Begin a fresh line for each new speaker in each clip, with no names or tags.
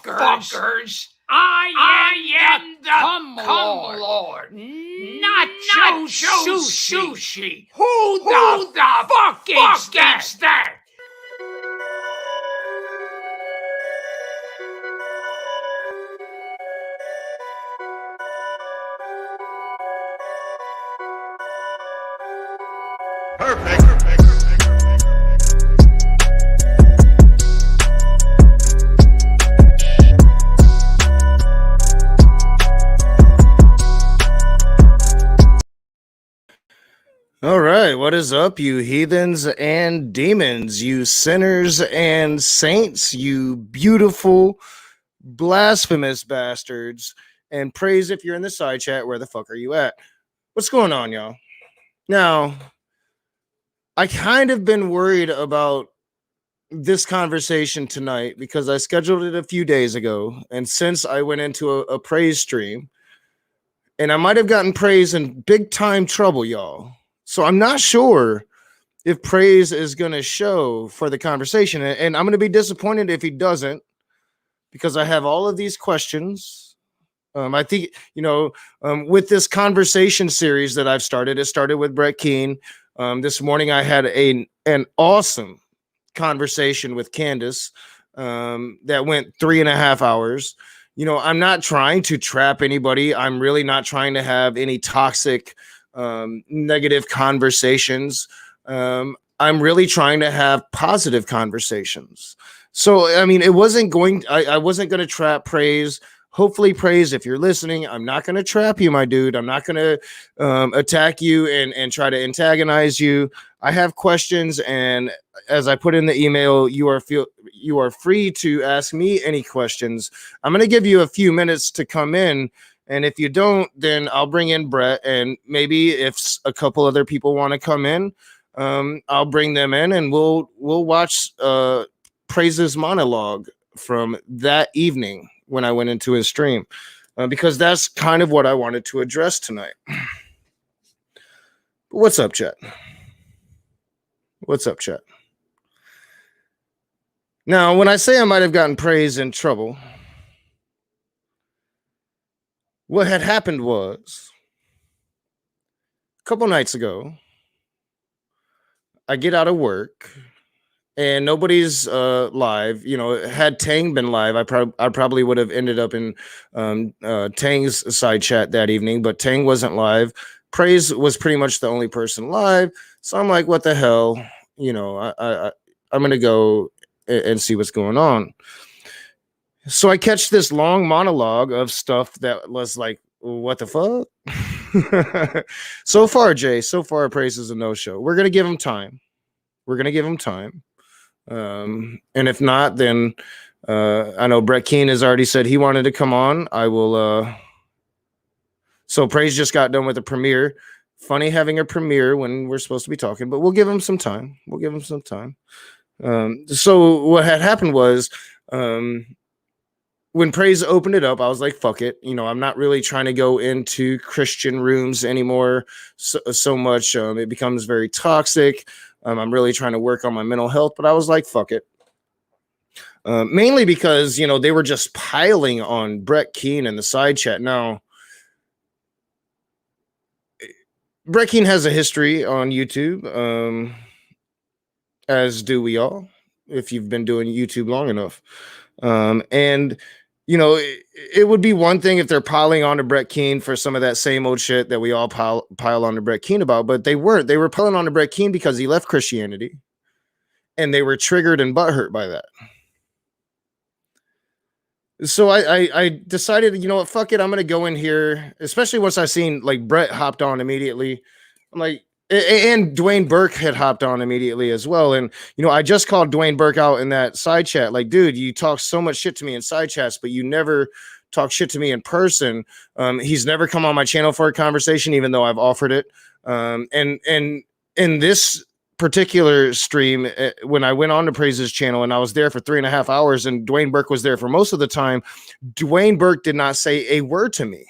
motherfuckers. I am the cum lord, not Joe Sushi. Who the fuck is that?
Perfect.
All right, what is up, you heathens and demons, you sinners and saints, you beautiful, blasphemous bastards, and praise if you're in the side chat, where the fuck are you at? What's going on, y'all? Now, I kind of been worried about this conversation tonight because I scheduled it a few days ago, and since I went into a praise stream, and I might have gotten praise in big time trouble, y'all. So I'm not sure if praise is going to show for the conversation. And I'm going to be disappointed if he doesn't, because I have all of these questions. I think, with this conversation series that I've started, it started with Brett Keane. This morning I had an awesome conversation with Candace that went 3.5 hours. I'm not trying to trap anybody. I'm really not trying to have any toxic negative conversations. I'm really trying to have positive conversations. So, I mean, I wasn't going to trap praise. Hopefully, praise, if you're listening, I'm not going to trap you, my dude. I'm not going to attack you and try to antagonize you. I have questions, and as I put in the email, you are free to ask me any questions. I'm going to give you a few minutes to come in. And if you don't, then I'll bring in Brett, and maybe if a couple other people want to come in, I'll bring them in, and we'll watch Praise's monologue from that evening when I went into his stream, because that's kind of what I wanted to address tonight. What's up, chat? What's up, chat? Now, when I say I might have gotten praise in trouble, what had happened was, a couple nights ago, I get out of work and nobody's live. Had Tang been live, I probably would have ended up in Tang's side chat that evening, but Tang wasn't live. Praise was pretty much the only person live. So I'm like, what the hell? I'm going to go and see what's going on. So I catch this long monologue of stuff that was like, what the fuck? So far, praise is a no-show. We're going to give him time. And if not, then I know Brett Keane has already said he wanted to come on. I will. So praise just got done with a premiere. Funny having a premiere when we're supposed to be talking, but we'll give him some time. So what had happened was, when praise opened it up, I was like, fuck it. I'm not really trying to go into Christian rooms anymore so much. It becomes very toxic. I'm really trying to work on my mental health, but I was like, fuck it. Mainly because, they were just piling on Brett Keane in the side chat. Now, Brett Keane has a history on YouTube, as do we all, if you've been doing YouTube long enough. And it would be one thing if they're piling on to Brett Keane for some of that same old shit that we all pile on to Brett Keane about, but they weren't. They were piling on to Brett Keane because he left Christianity, and they were triggered and butthurt by that. So I decided, fuck it, I'm gonna go in here, especially once I seen like Brett hopped on immediately. I'm like, and Dwayne Burke had hopped on immediately as well. And, I just called Dwayne Burke out in that side chat. Like, dude, you talk so much shit to me in side chats, but you never talk shit to me in person. He's never come on my channel for a conversation, even though I've offered it. And in this particular stream, when I went on to Praise's channel and I was there for 3.5 hours and Dwayne Burke was there for most of the time, Dwayne Burke did not say a word to me.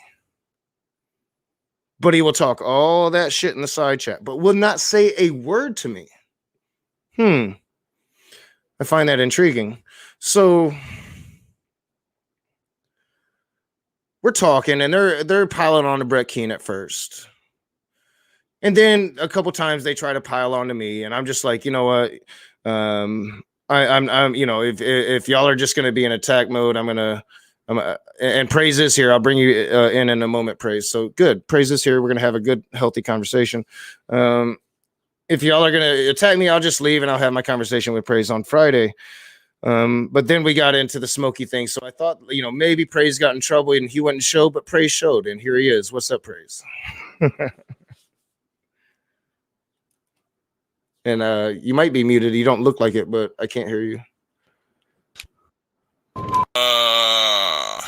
But he will talk all that shit in the side chat, but will not say a word to me. I find that intriguing. So we're talking, and they're piling on to Brett Keane at first. And then a couple times they try to pile on to me, and I'm just like, you know what? I'm you know, if y'all are just gonna be in attack mode, and praise is here. I'll bring you in a moment. Praise, so good. Praise is here. We're gonna have a good, healthy conversation. If y'all are gonna attack me, I'll just leave and I'll have my conversation with Praise on Friday. But then we got into the smoky thing, so I thought, you know, maybe Praise got in trouble and he wouldn't show, but Praise showed, and here he is. What's up, Praise? And you might be muted. You don't look like it, but I can't hear you.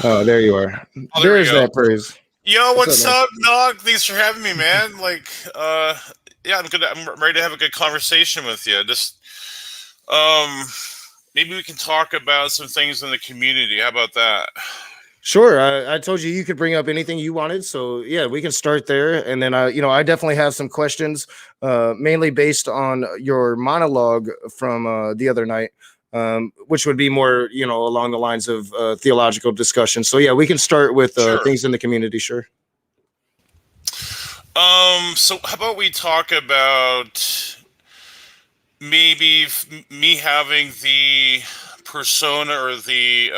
Oh, there you are.
Oh,
There's that Praise.
Yo, what's up, Nog? Thanks for having me, man. Like, yeah, I'm ready to have a good conversation with you. Just, maybe we can talk about some things in the community. How about that?
Sure. I told you could bring up anything you wanted. So yeah, we can start there. And then I definitely have some questions, mainly based on your monologue from the other night, which would be more, along the lines of theological discussion. So yeah, we can start with
Sure.
things in the community. Sure.
So how about we talk about maybe me having the persona or the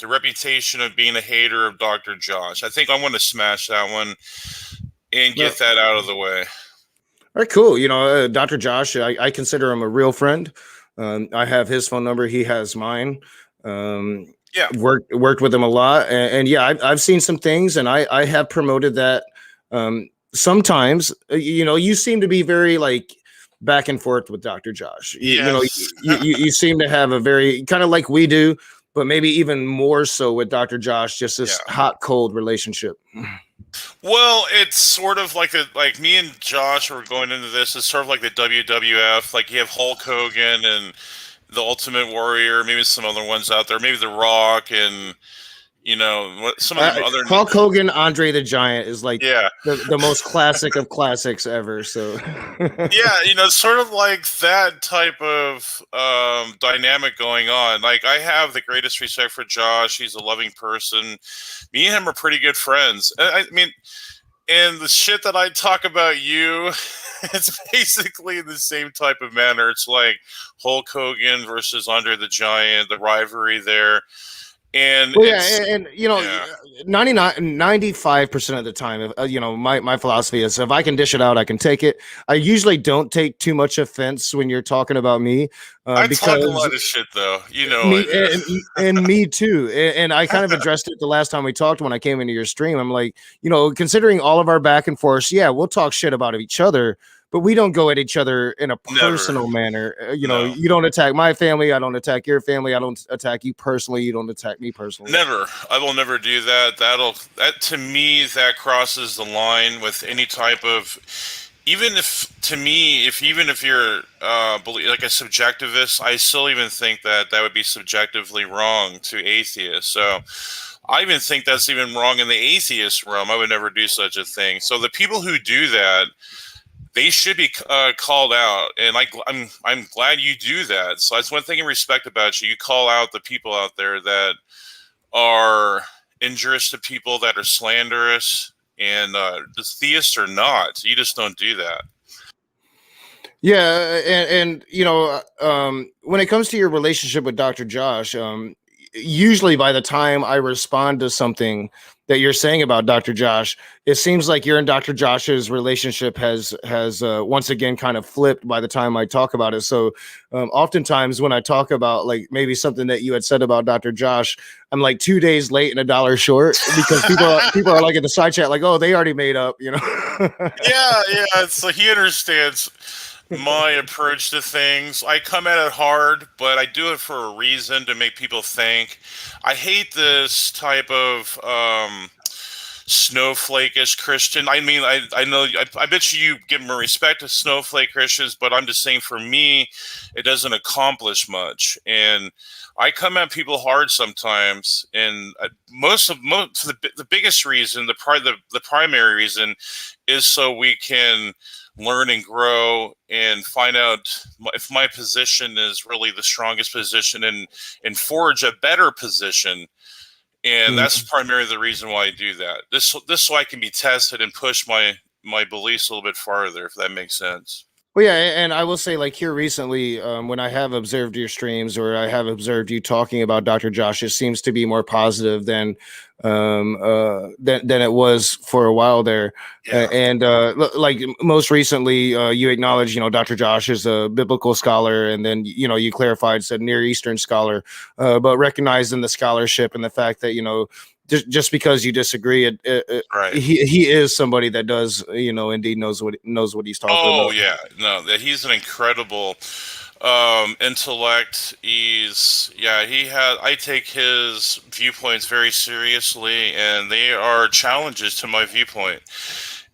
reputation of being a hater of Dr. Josh. I think I want to smash that one and get that out of the way.
All right, cool. Dr. Josh, I consider him a real friend. I have his phone number. He has mine.
Yeah.
Worked with him a lot. And yeah, I've seen some things, and I have promoted that. Sometimes, you seem to be very like back and forth with Dr. Josh. You seem to have a very kind of like we do, but maybe even more so with Dr. Josh, just this hot, cold relationship.
Well, it's sort of like me and Josh are going into this. It's sort of like the WWF. Like you have Hulk Hogan and the Ultimate Warrior, maybe some other ones out there, maybe The Rock, and some of the other
Hulk Hogan, Andre the Giant is like the most classic of classics ever. So
yeah, sort of like that type of dynamic going on. Like I have the greatest respect for Josh. He's a loving person. Me and him are pretty good friends. I mean, and the shit that I talk about you, it's basically the same type of manner. It's like Hulk Hogan versus Andre the Giant, the rivalry there. And
95% of the time, my philosophy is if I can dish it out, I can take it. I usually don't take too much offense when you're talking about me.
I talk a lot of shit, though.
Me too. And I kind of addressed it the last time we talked when I came into your stream. I'm like, considering all of our back and forth, we'll talk shit about each other, but we don't go at each other in a personal manner. You don't attack my family. I don't attack your family. I don't attack you personally. You don't attack me personally.
Never. I will never do that. That to me, that crosses the line with any type of, even if you're like a subjectivist, I still even think that would be subjectively wrong to atheists. So I even think that's even wrong in the atheist realm. I would never do such a thing. So the people who do that, they should be called out, and I'm glad you do that. So that's one thing I respect about you. You call out the people out there that are injurious to people, that are slanderous, and the theists or not. You just don't do that.
Yeah, and when it comes to your relationship with Dr. Josh, usually by the time I respond to something that you're saying about Dr. Josh, it seems like your and Dr. Josh's relationship has once again kind of flipped by the time I talk about it. So oftentimes when I talk about like maybe something that you had said about Dr. Josh, I'm like 2 days late and $1 short because people are like in the side chat like, oh, they already made up,
Yeah. So he understands my approach to things. I come at it hard, but I do it for a reason, to make people think. I hate this type of snowflake-ish Christian. I mean, I know, I bet you give more respect to snowflake Christians, but I'm just saying, for me, it doesn't accomplish much. And I come at people hard sometimes, and the biggest reason, the primary reason, is so we can learn and grow and find out if my position is really the strongest position, and forge a better position. And that's primarily the reason why I do that. This so I can be tested and push my beliefs a little bit farther, if that makes sense.
Well, yeah, and I will say, like here recently, when I have observed your streams or I have observed you talking about Dr. Josh, it seems to be more positive than it was for a while there.
Yeah.
Like most recently, you acknowledged, Dr. Josh is a biblical scholar, and then you clarified, said Near Eastern scholar, but recognizing the scholarship and the fact that just because you disagree,
Right.
he is somebody that does indeed knows what he's talking about.
Oh yeah, no, that he's an incredible intellect. I take his viewpoints very seriously, and they are challenges to my viewpoint.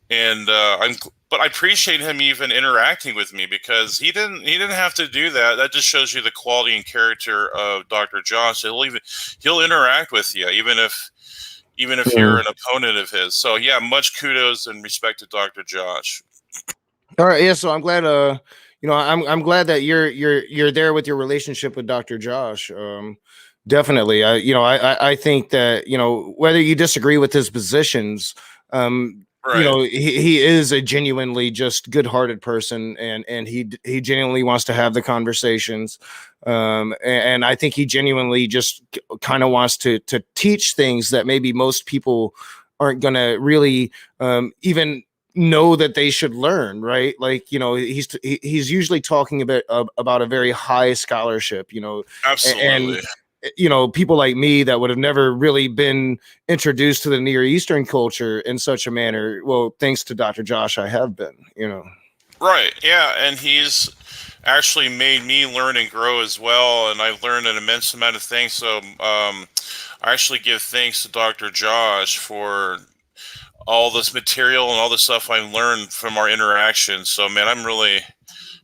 And but I appreciate him even interacting with me, because he didn't have to do that. That just shows you the quality and character of Dr. Josh. He'll interact with you, even if you're an opponent of his. So yeah, much kudos and respect to Dr. Josh.
All right, yeah. So I'm glad. I'm glad that you're there with your relationship with Dr. Josh. Definitely. I think that whether you disagree with his positions,
Right.
he is a genuinely just good-hearted person, and he genuinely wants to have the conversations. And I think he genuinely just kind of wants to teach things that maybe most people aren't going to really even know that they should learn, right? Like, he's usually talking about a very high scholarship,
Absolutely.
and people like me that would have never really been introduced to the Near Eastern culture in such a manner. Well, thanks to Dr. Josh, I have been,
Right. Yeah. And he's actually made me learn and grow as well. And I've learned an immense amount of things. So I actually give thanks to Dr. Josh for all this material and all the stuff I learned from our interaction. So, man, I'm really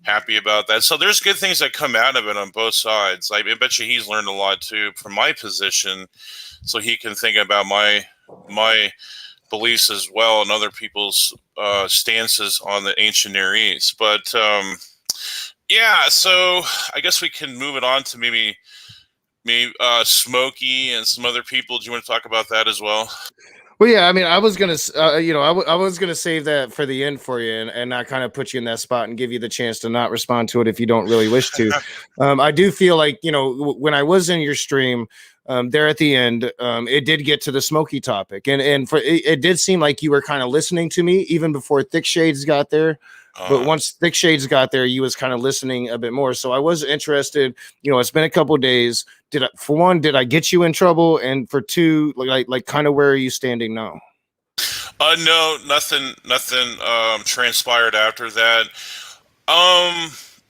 happy about that. So there's good things that come out of it on both sides. I bet you he's learned a lot too from my position, so he can think about my beliefs as well and other people's stances on the ancient Near East. But yeah, so I guess we can move it on to maybe Smokey and some other people. Do you want to talk about that as well?
Well, yeah, I mean, I was gonna, I was gonna save that for the end for you, and not kind of put you in that spot and give you the chance to not respond to it if you don't really wish to. I do feel like when I was in your stream there at the end, it did get to the Smokey topic, and for it did seem like you were kind of listening to me even before Thick Shades got there. But once Thick Shades got there, you was kind of listening a bit more. So I was interested. It's been a couple of days. For one, did I get you in trouble? And for two, like kind of where are you standing now?
No, nothing transpired after that.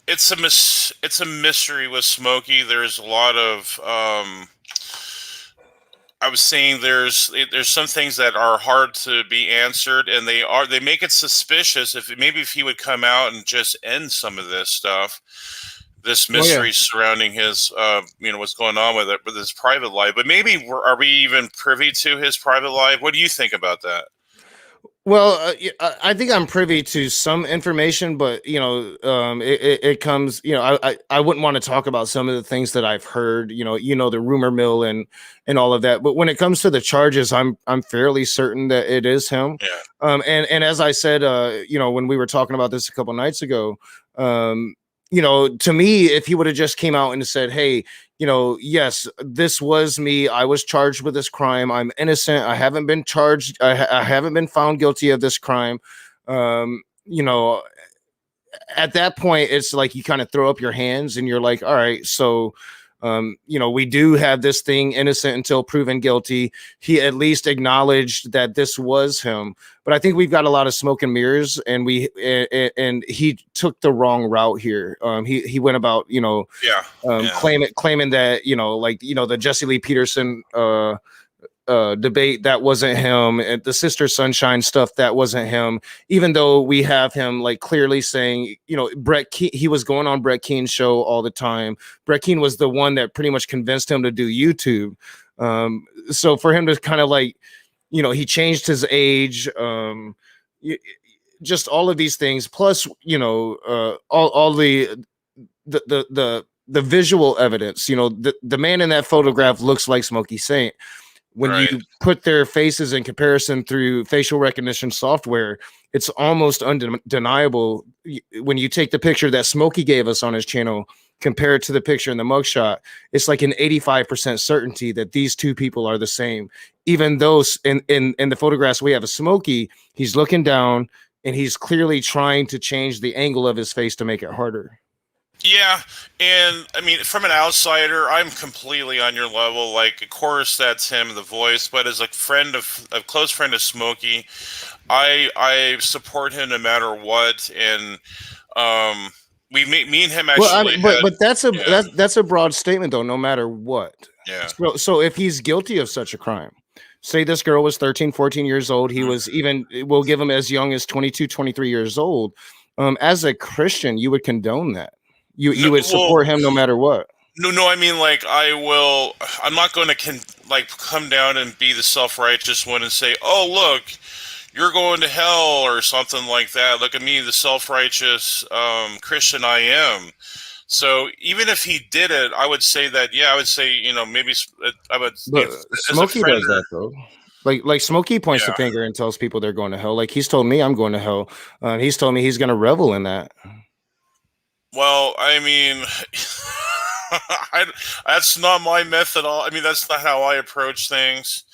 It's a mystery with Smokey. There's a lot of I was saying there's some things that are hard to be answered, and they make it suspicious if he would come out and just end some of this stuff, this mystery surrounding his what's going on with his private life. But maybe are we even privy to his private life? What do you think about that?
Well, I think I'm privy to some information, but it comes. I wouldn't want to talk about some of the things that I've heard. The rumor mill and all of that. But when it comes to the charges, I'm fairly certain that it is him.
Yeah.
And as I said, when we were talking about this a couple nights ago, to me, if he would have just came out and said, "Hey, yes, this was me. I was charged with this crime. I'm innocent. I haven't been charged. I haven't been found guilty of this crime." At that point, it's like you kind of throw up your hands and you're like, all right, so, we do have this thing, innocent until proven guilty. He at least acknowledged that this was him. But I think we've got a lot of smoke and mirrors, and he took the wrong route here. He went about, claiming that, the Jesse Lee Peterson debate, that wasn't him, and the Sister Sunshine stuff, that wasn't him, even though we have him like clearly saying, he was going on Brett Keen's show all the time. Brett Keen was the one that pretty much convinced him to do YouTube. So for him to kind of he changed his age, just all of these things, plus all the visual evidence. The man in that photograph looks like Smokey Saint. when
Right.
you put their faces in comparison through facial recognition software, it's almost undeniable. When you take the picture that Smokey gave us on his channel, compare it to the picture in the mugshot, it's like an 85% certainty that these two people are the same. Even though in the photographs we have of Smokey, he's looking down and he's clearly trying to change the angle of his face to make it harder.
Yeah, and I mean, from an outsider, I'm completely on your level. Like, of course, that's him, the voice. But as a close friend of Smokey, I support him no matter what. And me and him
Well,
actually
but that's a broad statement, though. No matter what.
Yeah.
So if he's guilty of such a crime, say this girl was 13, 14 years old. He was we'll give him as young as 22, 23 years old. As a Christian, you would condone that. You would support him no matter what.
No, I mean, like, I'm not going to come down and be the self-righteous one and say, oh, look, you're going to hell or something like that. Look at me, the self-righteous Christian I am. So even if he did it, I would say that, maybe I would.
But Smokey does that, though. Like Smokey points the finger and tells people they're going to hell. Like, he's told me I'm going to hell. He's told me he's going to revel in that.
Well, I mean, that's not my method. I mean, that's not how I approach things.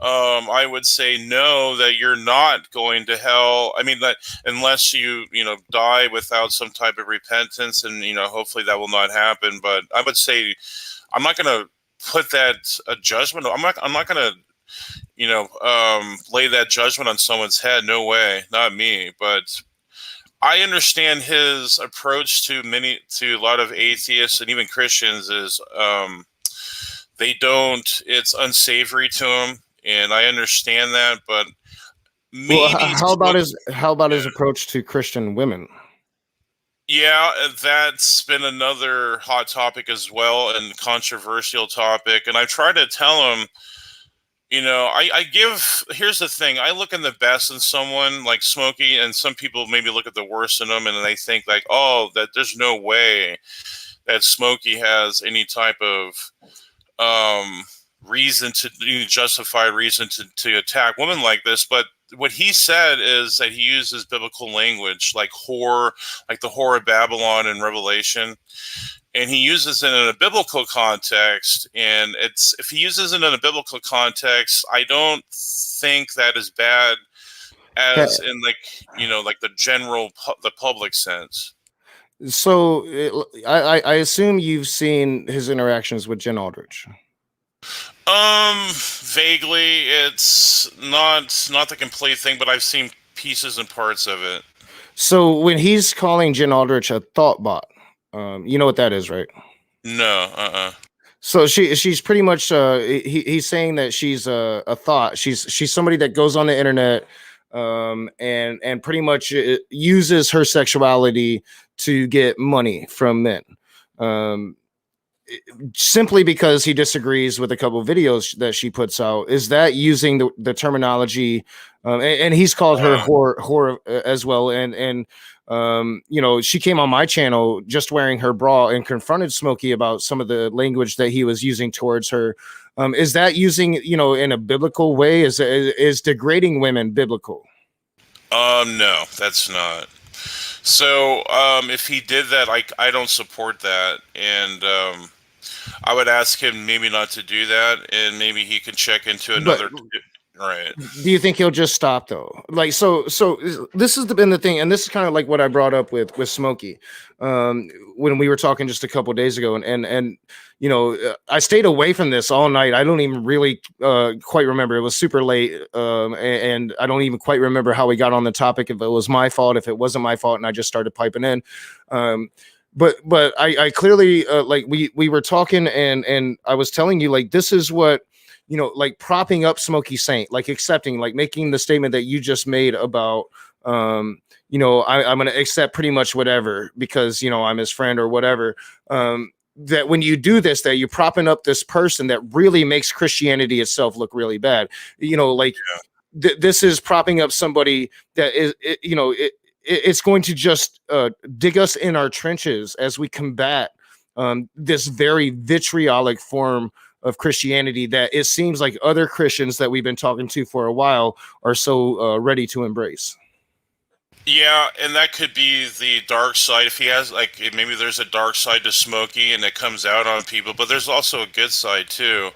I would say no, that you're not going to hell. I mean, that unless you die without some type of repentance, and hopefully that will not happen. But I would say I'm not going to put that a judgment. I'm not going to lay that judgment on someone's head. No way, not me. But I understand his approach to a lot of atheists and even Christians is it's unsavory to them, and I understand that. But
how about his approach to Christian women?
Yeah, that's been another hot topic as well, and controversial topic. And I try to tell him, here's the thing. I look in the best in someone like Smokey, and some people maybe look at the worst in them, and they think like, oh, that there's no way that Smokey has any type of justified reason to attack women like this. But what he said is that he uses biblical language like whore, like the whore of Babylon in Revelation. And he uses it in a biblical context, and if he uses it in a biblical context, I don't think that is bad as in like the general the public sense.
So I assume you've seen his interactions with Jen Aldrich.
Vaguely, it's not the complete thing, but I've seen pieces and parts of it.
So when he's calling Jen Aldrich a thought bot, you know what that is, right?
No.
So she's pretty much he's saying that she's a thought. She's somebody that goes on the internet and pretty much uses her sexuality to get money from men. Simply because he disagrees with a couple of videos that she puts out. Is that using the terminology? And he's called her whore as well. And she came on my channel just wearing her bra and confronted Smokey about some of the language that he was using towards her. Is that using, in a biblical way? Is degrading women biblical?
No, that's not. So if he did that, I don't support that. And I would ask him maybe not to do that, and maybe he can check into another. Right.
Do you think he'll just stop though? Like, so this has been the thing, and this is kind of like what I brought up with Smokey when we were talking just a couple of days ago, and I stayed away from this all night. I don't even really quite remember. It was super late, and I don't even quite remember how we got on the topic. If it was my fault, if it wasn't my fault, and I just started piping in. But I clearly like we were talking, and I was telling you, like, this is what, like propping up Smokey Saint, like accepting, like making the statement that you just made about, I'm going to accept pretty much whatever because, I'm his friend or whatever. That when you do this, that you're propping up this person that really makes Christianity itself look really bad. This is propping up somebody that is, it's going to just dig us in our trenches as we combat this very vitriolic form of Christianity that it seems like other Christians that we've been talking to for a while are so ready to embrace.
Yeah, and that could be the dark side. If he has, like, maybe there's a dark side to Smokey and it comes out on people, but there's also a good side too.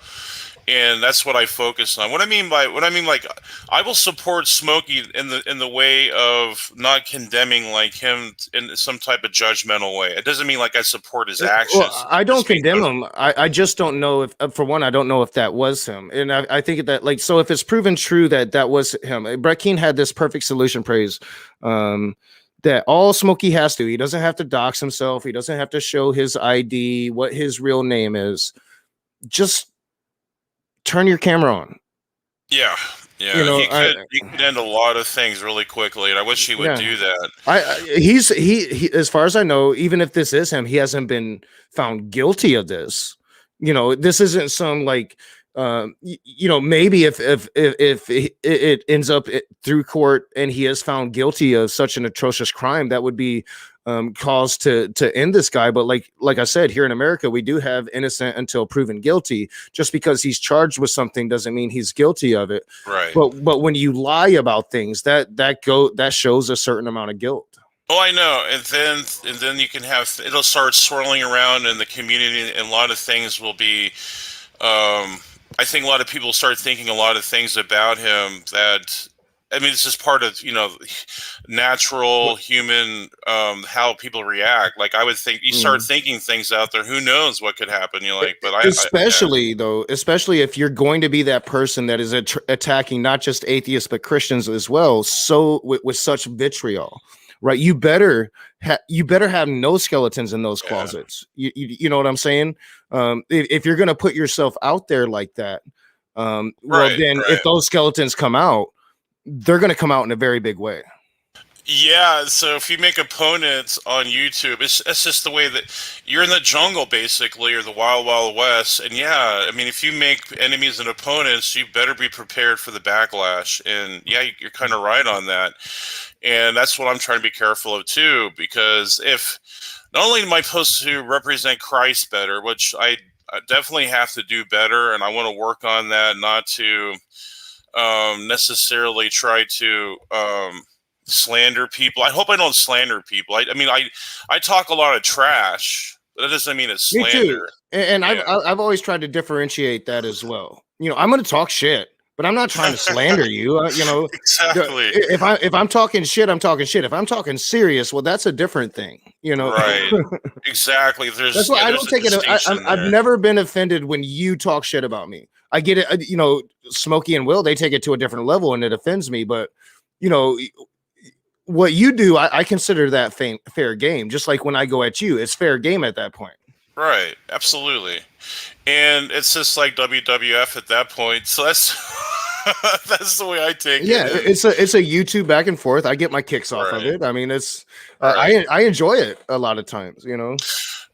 And that's what I focus on. What I mean, like, I will support Smokey in the way of not condemning like him in some type of judgmental way. It doesn't mean like I support his actions.
Well, I don't condemn him. I just don't know if, for one, I don't know if that was him. And I think that, like, so if it's proven true that that was him, Brett Keane had this perfect solution praise, that all Smokey has to, he doesn't have to dox himself. He doesn't have to show his ID, what his real name is. Just turn your camera on.
Yeah. Yeah, you know, he could end a lot of things really quickly, and I wish he would do that.
He, as far as I know, even if this is him, he hasn't been found guilty of this. You know, this isn't some like, you know, maybe if it ends up through court and he is found guilty of such an atrocious crime, that would be cause to end this guy. But like I said, here in America, we do have innocent until proven guilty. Just because he's charged with something doesn't mean he's guilty of it.
Right.
But when you lie about things, that shows a certain amount of guilt.
Oh, I know, and then you can have, it'll start swirling around in the community, and a lot of things will be. I think a lot of people start thinking a lot of things about him that. I mean, it's just part of, you know, natural human, how people react. Like, I would think you start thinking things out there. Who knows what could happen? You're like, but especially
if you're going to be that person that is attacking not just atheists but Christians as well. So with such vitriol, right? You better have no skeletons in those closets. You know what I'm saying? If you're going to put yourself out there like that, if those skeletons come out, they're going to come out in a very big way.
Yeah, so if you make opponents on YouTube, it's just the way that you're in the jungle, basically, or the wild, wild west. And yeah, I mean, if you make enemies and opponents, you better be prepared for the backlash. And yeah, you're kind of right on that. And that's what I'm trying to be careful of too, because if not only am I supposed to represent Christ better, which I definitely have to do better, and I want to work on that, not to necessarily try to slander people. I hope I don't slander people. I mean, I talk a lot of trash, but that doesn't mean it's slander.
Me too. And I've always tried to differentiate that as well. You know, I'm going to talk shit, but I'm not trying to slander you. You know,
exactly.
If I'm talking shit, I'm talking shit. If I'm talking serious, well, that's a different thing. You know,
right? Exactly.
That's why I don't take it. I've never been offended when you talk shit about me. I get it. You know, Smokey and Will, they take it to a different level and it offends me. But, you know, what you do, I consider that fair game. Just like when I go at you, it's fair game at that point.
Right. Absolutely. And it's just like WWF at that point. So that's that's the way I take it.
Yeah, it's a YouTube back and forth. I get my kicks off of it. I mean, it's I enjoy it a lot of times, you know.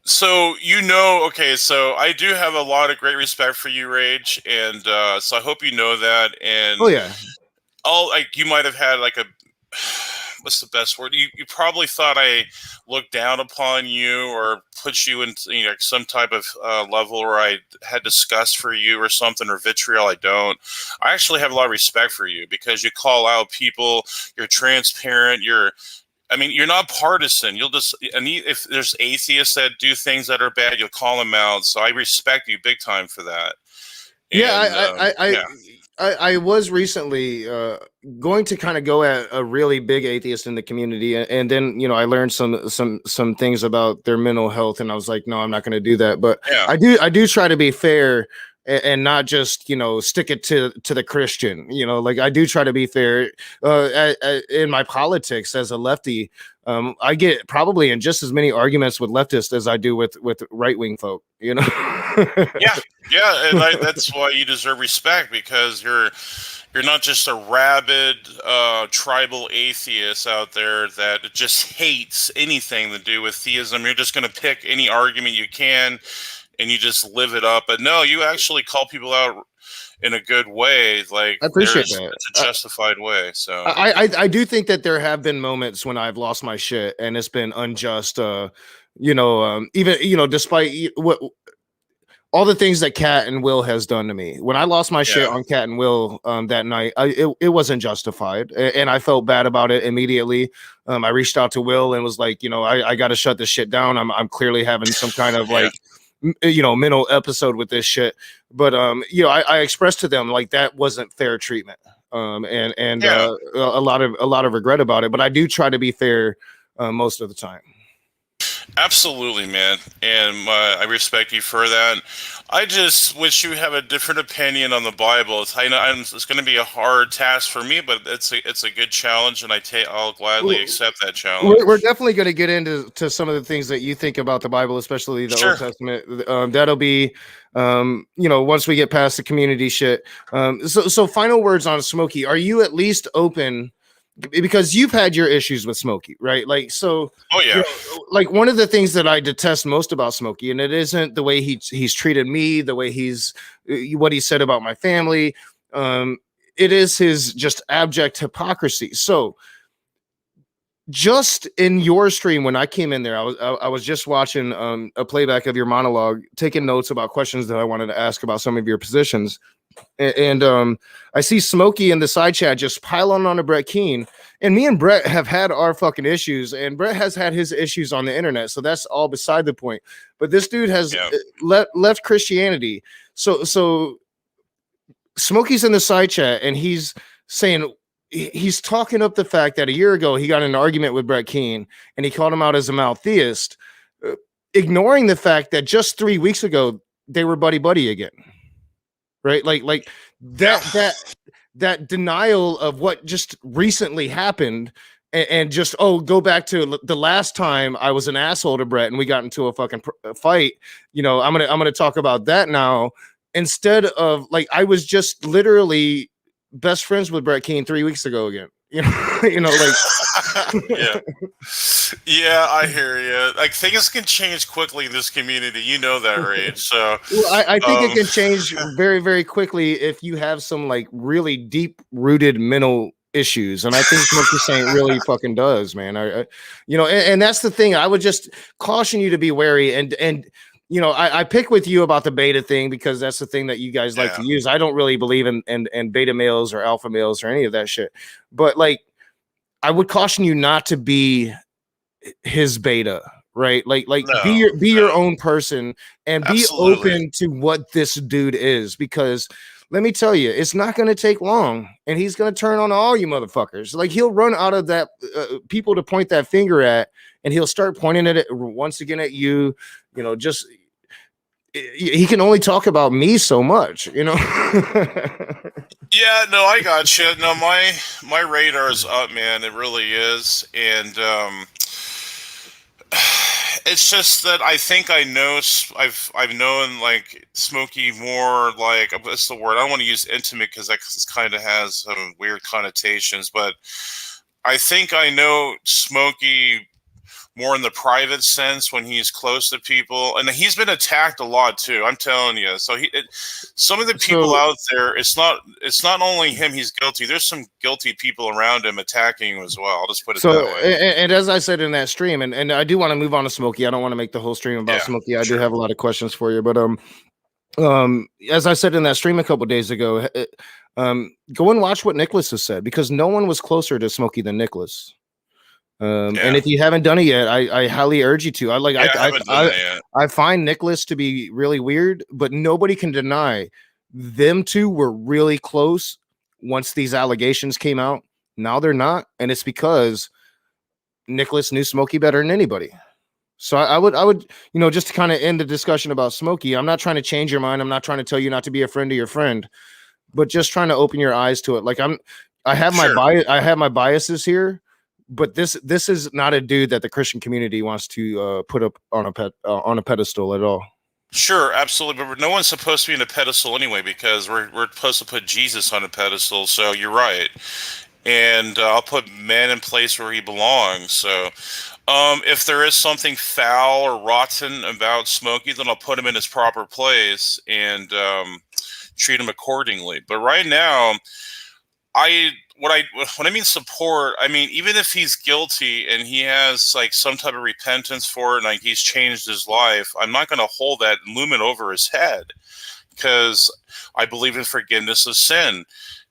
So, you know, okay, so I do have a lot of great respect for you, Rage, and so I hope you know that. And
oh yeah,
you might have had like a what's the best word? You probably thought I looked down upon you or put you in, you know, some type of level where I had disgust for you or something, or vitriol. I don't. I actually have a lot of respect for you because you call out people. You're transparent. You're not partisan. You'll just, and if there's atheists that do things that are bad, you'll call them out. So I respect you big time for that. And,
I was recently going to kind of go at a really big atheist in the community, and then, you know, I learned some things about their mental health, and I was like, no, I'm not going to do that. But I do try to be fair and not just, you know, stick it to the Christian, you know, like I do try to be fair in my politics as a lefty. I get probably in just as many arguments with leftists as I do with right-wing folk, you know?
Yeah. And that's why you deserve respect, because you're not just a rabid tribal atheist out there that just hates anything to do with theism. You're just going to pick any argument you can and you just live it up. But no, you actually call people out in a good way. Like,
I appreciate that.
It's a justified way. So
I do think that there have been moments when I've lost my shit and it's been unjust. You know, even, you know, despite all the things that Cat and Will has done to me. When I lost my shit on Cat and Will that night, it wasn't justified, and I felt bad about it immediately. I reached out to Will and was like, I got to shut this shit down. I'm clearly having some kind of like, mental episode with this shit. But I expressed to them like that wasn't fair treatment. And a lot of regret about it. But I do try to be fair most of the time.
Absolutely, man, and I respect you for that. I just wish you have a different opinion on the Bible. It's going to be a hard task for me, but it's a good challenge, and I'll gladly accept that challenge.
We're definitely going to get into some of the things that you think about the Bible, especially the Old Testament. That'll be, once we get past the community shit. So final words on Smokey. Are you at least open? Because you've had your issues with Smokey, right? Like, so, like one of the things that I detest most about Smokey, and it isn't the way he's treated me, the way what he said about my family. It is his just abject hypocrisy. So just in your stream, when I came in there, I was just watching a playback of your monologue, taking notes about questions that I wanted to ask about some of your positions. And I see Smokey in the side chat just piling on to Brett Keane, and me and Brett have had our fucking issues, and Brett has had his issues on the internet, so that's all beside the point. But this dude has left Christianity, so Smokey's in the side chat, and he's saying he's talking up the fact that a year ago he got in an argument with Brett Keane, and he called him out as a maltheist, ignoring the fact that just 3 weeks ago they were buddy again. Right, like that denial of what just recently happened, and just go back to the last time I was an asshole to Brett and we got into a fucking fight. I'm gonna talk about that now, instead of like I was just literally best friends with Brett Keane 3 weeks ago again. Like
yeah, I hear you. Like things can change quickly in this community. You know that, right? So
I think it can change very, very quickly if you have some like really deep rooted mental issues, and I think what you're saying really fucking does, man. And that's the thing. I would just caution you to be wary, and I pick with you about the beta thing because that's the thing that you guys like to use. I don't really believe in beta males or alpha males or any of that shit. But like, I would caution you not to be his beta, right? Like be your own person and be open to what this dude is, because let me tell you, it's not going to take long, and he's going to turn on all you motherfuckers. Like he'll run out of that people to point that finger at, and he'll start pointing at it once again at you. Just he can only talk about me so much,
Yeah, no, I got you. No, my radar is up, man. It really is, and it's just that I think I know I've known like Smokey more. Like, what's the word? I don't want to use intimate because that kind of has some weird connotations, but I think I know Smokey more in the private sense when he's close to people, and he's been attacked a lot too. I'm telling you. So some of the people out there, it's not only him. He's guilty. There's some guilty people around him attacking him as well. I'll just put it that way.
And as I said in that stream, and I do want to move on to Smokey. I don't want to make the whole stream about Smokey. I do have a lot of questions for you, but as I said in that stream a couple days ago, go and watch what Nicholas has said, because no one was closer to Smokey than Nicholas. And if you haven't done it yet, I highly urge you to. I find Nicholas to be really weird, but nobody can deny them two were really close once these allegations came out. Now they're not, and it's because Nicholas knew Smokey better than anybody. So I would, just to kind of end the discussion about Smokey, I'm not trying to change your mind. I'm not trying to tell you not to be a friend to your friend, but just trying to open your eyes to it. Like I have my biases here. But this is not a dude that the Christian community wants to put up on a pedestal at all.
Sure, absolutely. But no one's supposed to be in a pedestal anyway, because we're supposed to put Jesus on a pedestal. So you're right, and I'll put man in place where he belongs. So if there is something foul or rotten about Smokey, then I'll put him in his proper place and treat him accordingly. But right now, when I mean support, I mean even if he's guilty and he has like some type of repentance for it, and like he's changed his life, I'm not going to hold that and loom it over his head, because I believe in forgiveness of sin.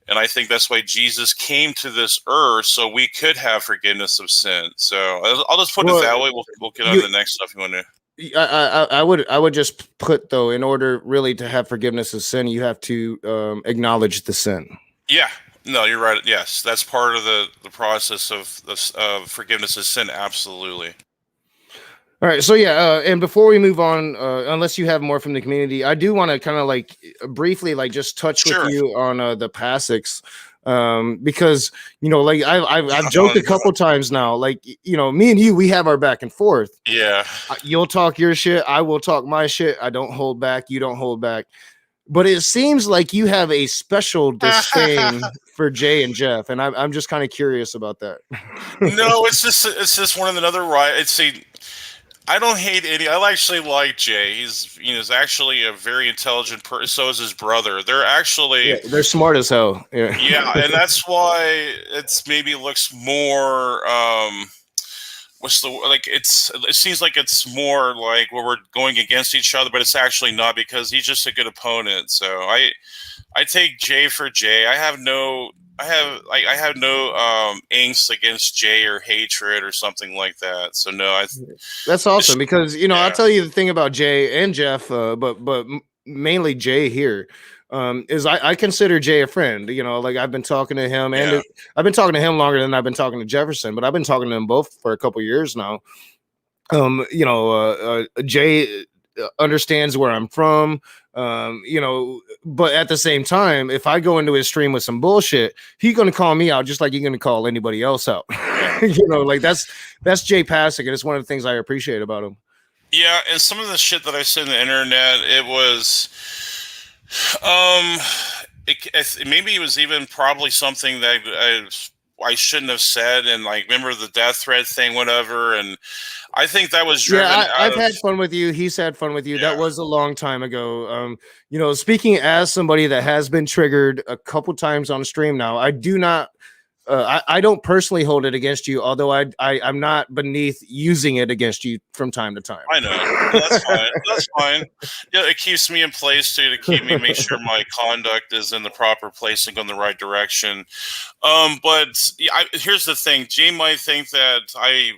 And I think that's why Jesus came to this earth, so we could have forgiveness of sin. So I'll just put it that way. We'll get on to the next stuff you want to.
I would just put, though, in order really to have forgiveness of sin, you have to acknowledge the sin.
Yeah, no, you're right. Yes, that's part of the process of forgiveness of sin. Absolutely.
All right, so yeah, and before we move on, unless you have more from the community, I do want to kind of like briefly like just touch with you on the Pasics, because like I've joked a couple times now, like me and you, we have our back and forth.
Yeah,
you'll talk your shit, I will talk my shit. I don't hold back, you don't hold back. But it seems like you have a special disdain for Jay and Jeff, and I'm just kind of curious about that.
No, it's just one of another right. I don't hate any. I actually like Jay. He's actually a very intelligent person. So is his brother. They're actually
they're smart as hell. Yeah,
yeah, and that's why it's maybe looks more. It seems like it's more like where we're going against each other, but it's actually not, because he's just a good opponent. So I take Jay for Jay. I have no angst against Jay or hatred or something like that. So no,
that's awesome, because I'll tell you the thing about Jay and Jeff, but mainly Jay here, is I consider Jay a friend. Like I've been talking to him, and I've been talking to him longer than I've been talking to Jefferson, but I've been talking to them both for a couple years now. Jay understands where I'm from, but at the same time, if I go into his stream with some bullshit, he's going to call me out just like he's going to call anybody else out. Like that's Jay Pasic, and it's one of the things I appreciate about him.
Yeah, and some of the shit that I said on the internet, it was maybe it was even probably something that I shouldn't have said, and like remember the death threat thing, whatever, and I think that was driven.
I've had fun with you. He's had fun with you. Yeah. That was a long time ago. Speaking as somebody that has been triggered a couple times on stream now, I do not. I don't personally hold it against you, although I'm not beneath using it against you from time to time.
I know. That's fine. That's fine. Yeah, it keeps me in place to keep me, make sure my conduct is in the proper place and go in the right direction. But here's the thing. Jay might think that I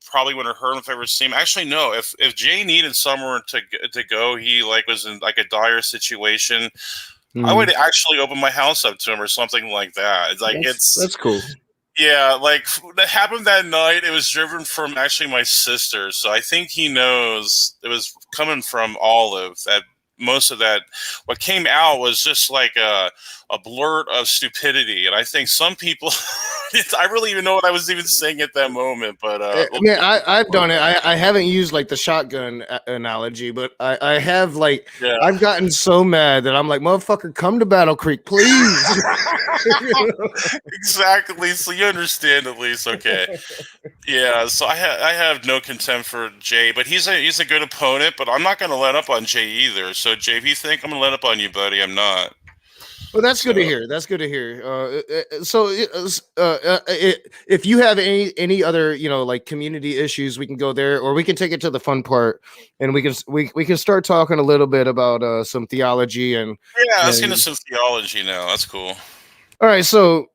probably wouldn't have heard him if I ever seen him. Actually, no. If Jay needed somewhere to go, he like was in like a dire situation, I would actually open my house up to him or something like that. It's like
that's cool.
Yeah, like that happened that night. It was driven from actually my sister, so I think he knows it was coming from Olive. That most of that, what came out was just like a blurt of stupidity, and I think some people, I really even know what I was even saying at that moment. But
I've done it. I haven't used like the shotgun analogy, but I have like I've gotten so mad that I'm like, motherfucker, come to Battle Creek, please.
Exactly. So you understand at least, okay? Yeah. So I have no contempt for Jay, but he's a good opponent. But I'm not going to let up on Jay either. So Jay, if you think I'm going to let up on you, buddy, I'm not.
Well, that's good to hear. That's good to hear. If you have any other, like community issues, we can go there, or we can take it to the fun part, and we can start talking a little bit about some theology and
let's get into some theology now. That's cool.
All right, so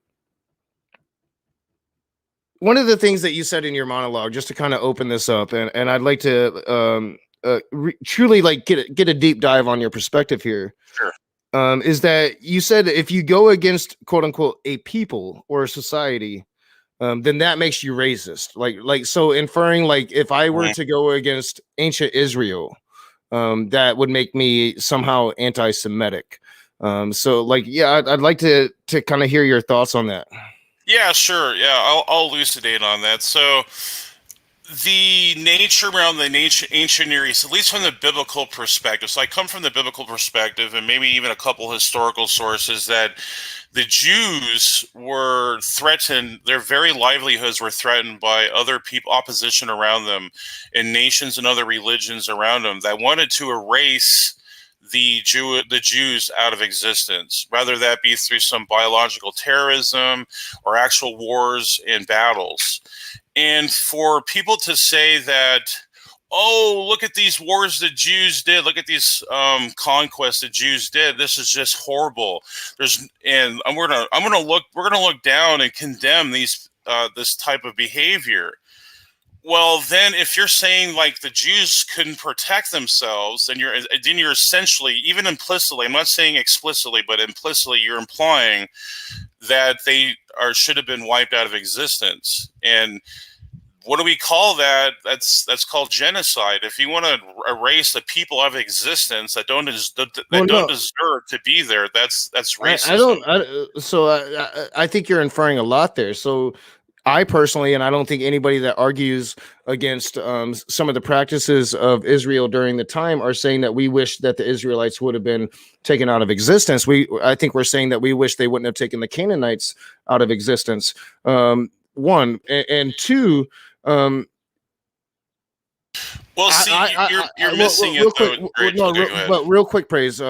one of the things that you said in your monologue, just to kind of open this up, and I'd like to truly like get a deep dive on your perspective here.
Sure.
Is that you said if you go against quote unquote a people or a society, then that makes you racist. Like so inferring like if I were to go against ancient Israel, that would make me somehow anti-Semitic. So like I'd like to kind of hear your thoughts on that.
Yeah, sure. Yeah, I'll elucidate on that. So the nature around the ancient Near East, at least from the biblical perspective. So I come from the biblical perspective, and maybe even a couple historical sources, that the Jews were threatened. Their very livelihoods were threatened by other people, opposition around them, and nations and other religions around them that wanted to erase the Jews out of existence, whether that be through some biological terrorism or actual wars and battles. And for people to say that, oh, look at these wars that Jews did, look at these conquests that Jews did, this is just horrible. We're gonna look down and condemn this type of behavior. Well, then, if you're saying like the Jews couldn't protect themselves, then you're essentially, even implicitly, I'm not saying explicitly, but implicitly, you're implying that they should have been wiped out of existence. And what do we call that? That's called genocide. If you want to erase the people out of existence that don't deserve to be there, that's racism.
I think you're inferring a lot there. So I personally, and I don't think anybody that argues against some of the practices of Israel during the time are saying that we wish that the Israelites would have been taken out of existence. I think we're saying that we wish they wouldn't have taken the Canaanites out of existence. One and two.
Well, see, you're missing it.
But real quick, praise.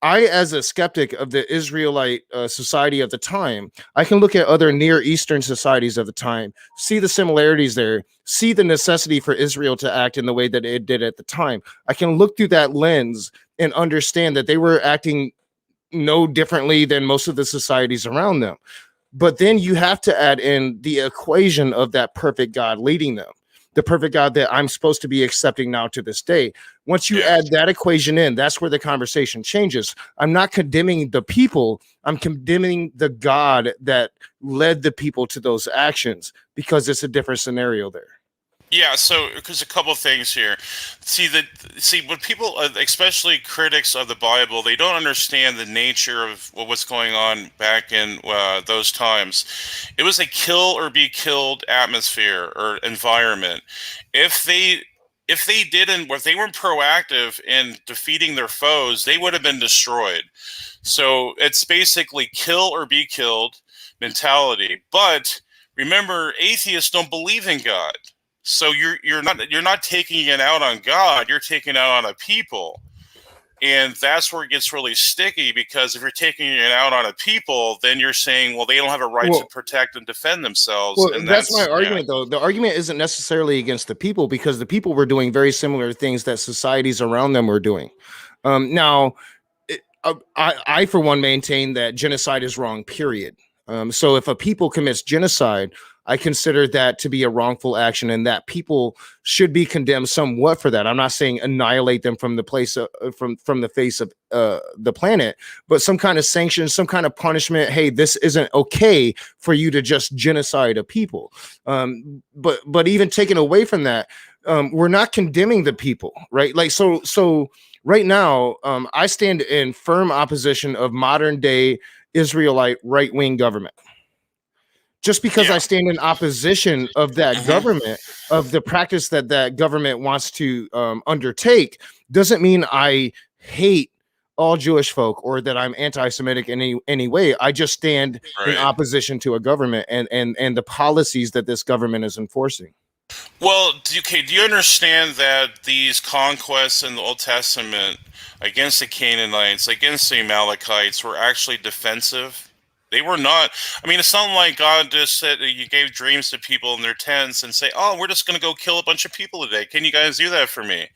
I, as a skeptic of the Israelite society of the time, I can look at other Near Eastern societies of the time, see the similarities there, see the necessity for Israel to act in the way that it did at the time. I can look through that lens and understand that they were acting no differently than most of the societies around them. But then you have to add in the equation of that perfect God leading them, the perfect God that I'm supposed to be accepting now to this day. Once you add that equation in, that's where the conversation changes. I'm not condemning the people. I'm condemning the God that led the people to those actions, because it's a different scenario there.
Yeah, so because a couple of things here. See when people, especially critics of the Bible, they don't understand the nature of what's going on back in those times. It was a kill or be killed atmosphere or environment. If they weren't proactive in defeating their foes, they would have been destroyed. So it's basically kill or be killed mentality. But remember, atheists don't believe in God. So you're not taking it out on God, you're taking it out on a people. And that's where it gets really sticky, because if you're taking it out on a people, then you're saying, well, they don't have a right to protect and defend themselves.
Well,
and
that's my argument, though. The argument isn't necessarily against the people, because the people were doing very similar things that societies around them were doing. I, for one, maintain that genocide is wrong, period. So if a people commits genocide, I consider that to be a wrongful action, and that people should be condemned somewhat for that. I'm not saying annihilate them from the place from the face of the planet, but some kind of sanction, some kind of punishment. Hey, this isn't okay for you to just genocide a people. But even taken away from that, we're not condemning the people, right? Like so right now, I stand in firm opposition of modern day Israelite right-wing government. Just because I stand in opposition of that government, of the practice that government wants to undertake, doesn't mean I hate all Jewish folk or that I'm anti-Semitic in any way. I just stand in opposition to a government and the policies that this government is enforcing.
Well, do you understand that these conquests in the Old Testament against the Canaanites, against the Amalekites, were actually defensive? They were not. I mean, it's not like God just said you gave dreams to people in their tents and say, "Oh, we're just going to go kill a bunch of people today. Can you guys do that for me?"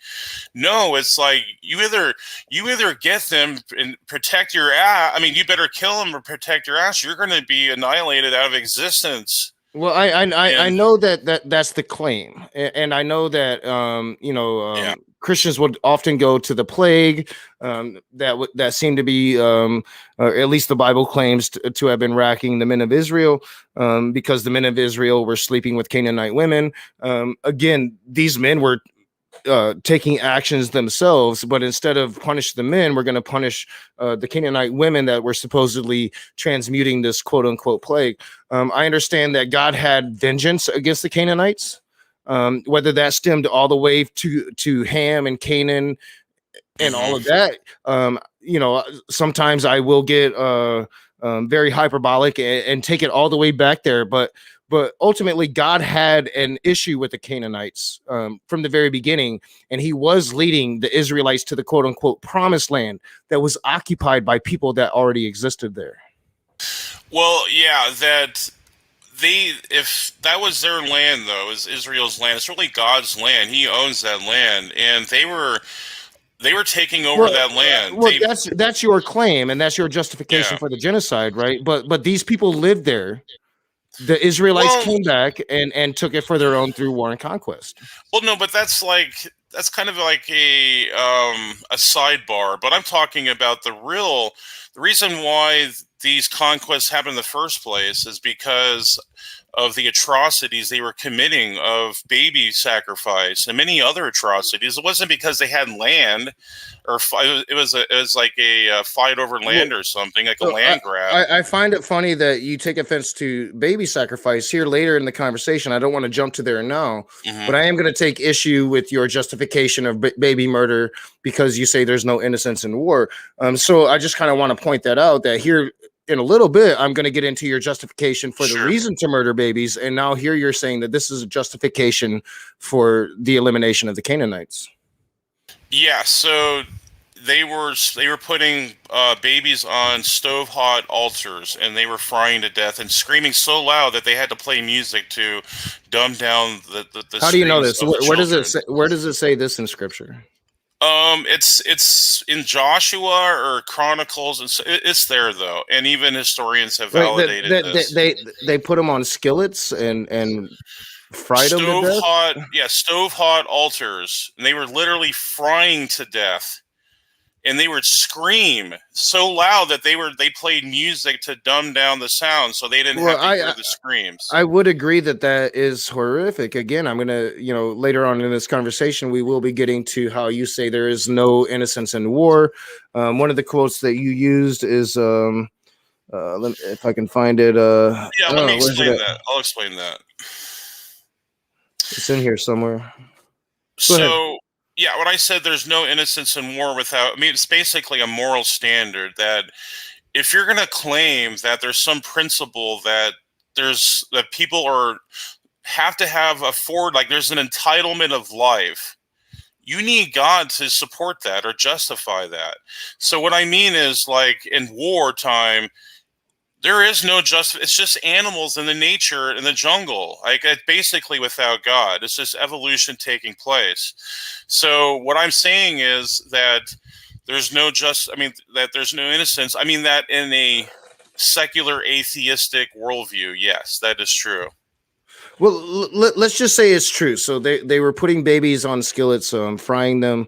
No, it's like you either get them and protect your ass. I mean, you better kill them or protect your ass. You're going to be annihilated out of existence.
Well, I know that's the claim, and I know that Christians would often go to the plague that seemed to be, or at least the Bible claims to have been racking the men of Israel, because the men of Israel were sleeping with Canaanite women. Again, these men were taking actions themselves, but instead of punish the men, we're going to punish the Canaanite women that were supposedly transmuting this quote unquote plague. I understand that God had vengeance against the Canaanites, whether that stemmed all the way to Ham and Canaan and all of that. Sometimes I will get very hyperbolic and take it all the way back there, but but ultimately God had an issue with the Canaanites from the very beginning, and he was leading the Israelites to the quote unquote promised land that was occupied by people that already existed there.
Well, yeah, if that was their land, though, is Israel's land. It's really God's land. He owns that land, and they were taking over that land.
Well, that's your claim, and that's your justification
Yeah.
for the genocide, right? But these people lived there. The Israelites came back and took it for their own through war and conquest.
Well, no, but that's kind of like a sidebar. But I'm talking about the reason why these conquests happened in the first place is because of the atrocities they were committing of baby sacrifice and many other atrocities. It wasn't because they had land, or it was like a fight over land or something, like a land grab.
I find it funny that you take offense to baby sacrifice here later in the conversation. I don't want to jump to there now, but I am going to take issue with your justification of baby murder because you say there's no innocence in war. So I just kind of want to point that out, that here in a little bit, I'm going to get into your justification for the reason to murder babies. And now here you're saying that this is a justification for the elimination of the Canaanites.
Yeah, so they were putting babies on stove-hot altars, and they were frying to death and screaming so loud that they had to play music to dumb down the
How do you know this? Where does it say, where does it say this in Scripture?
It's in Joshua or Chronicles. It's there though, and even historians have validated this.
They put them on skillets and fried them to death.
Stove-hot altars, and they were literally frying to death, and they would scream so loud that they played music to dumb down the sound, so they didn't have to hear the screams.
I would agree that is horrific. Again, I'm gonna, later on in this conversation, we will be getting to how you say there is no innocence in war. One of the quotes that you used is, if I can find it.
Let me explain that. I'll explain that.
It's in here somewhere.
So. Yeah, when I said there's no innocence in war it's basically a moral standard that if you're going to claim that there's some principle that people have to have like there's an entitlement of life, you need God to support that or justify that. So what I mean is, like, in wartime, there is no it's just animals in the nature in the jungle, like basically without God. It's just evolution taking place. So what I'm saying is that there's no that there's no innocence. I mean that in a secular atheistic worldview, yes, that is true.
Well, let's just say it's true. So they were putting babies on skillets, frying them.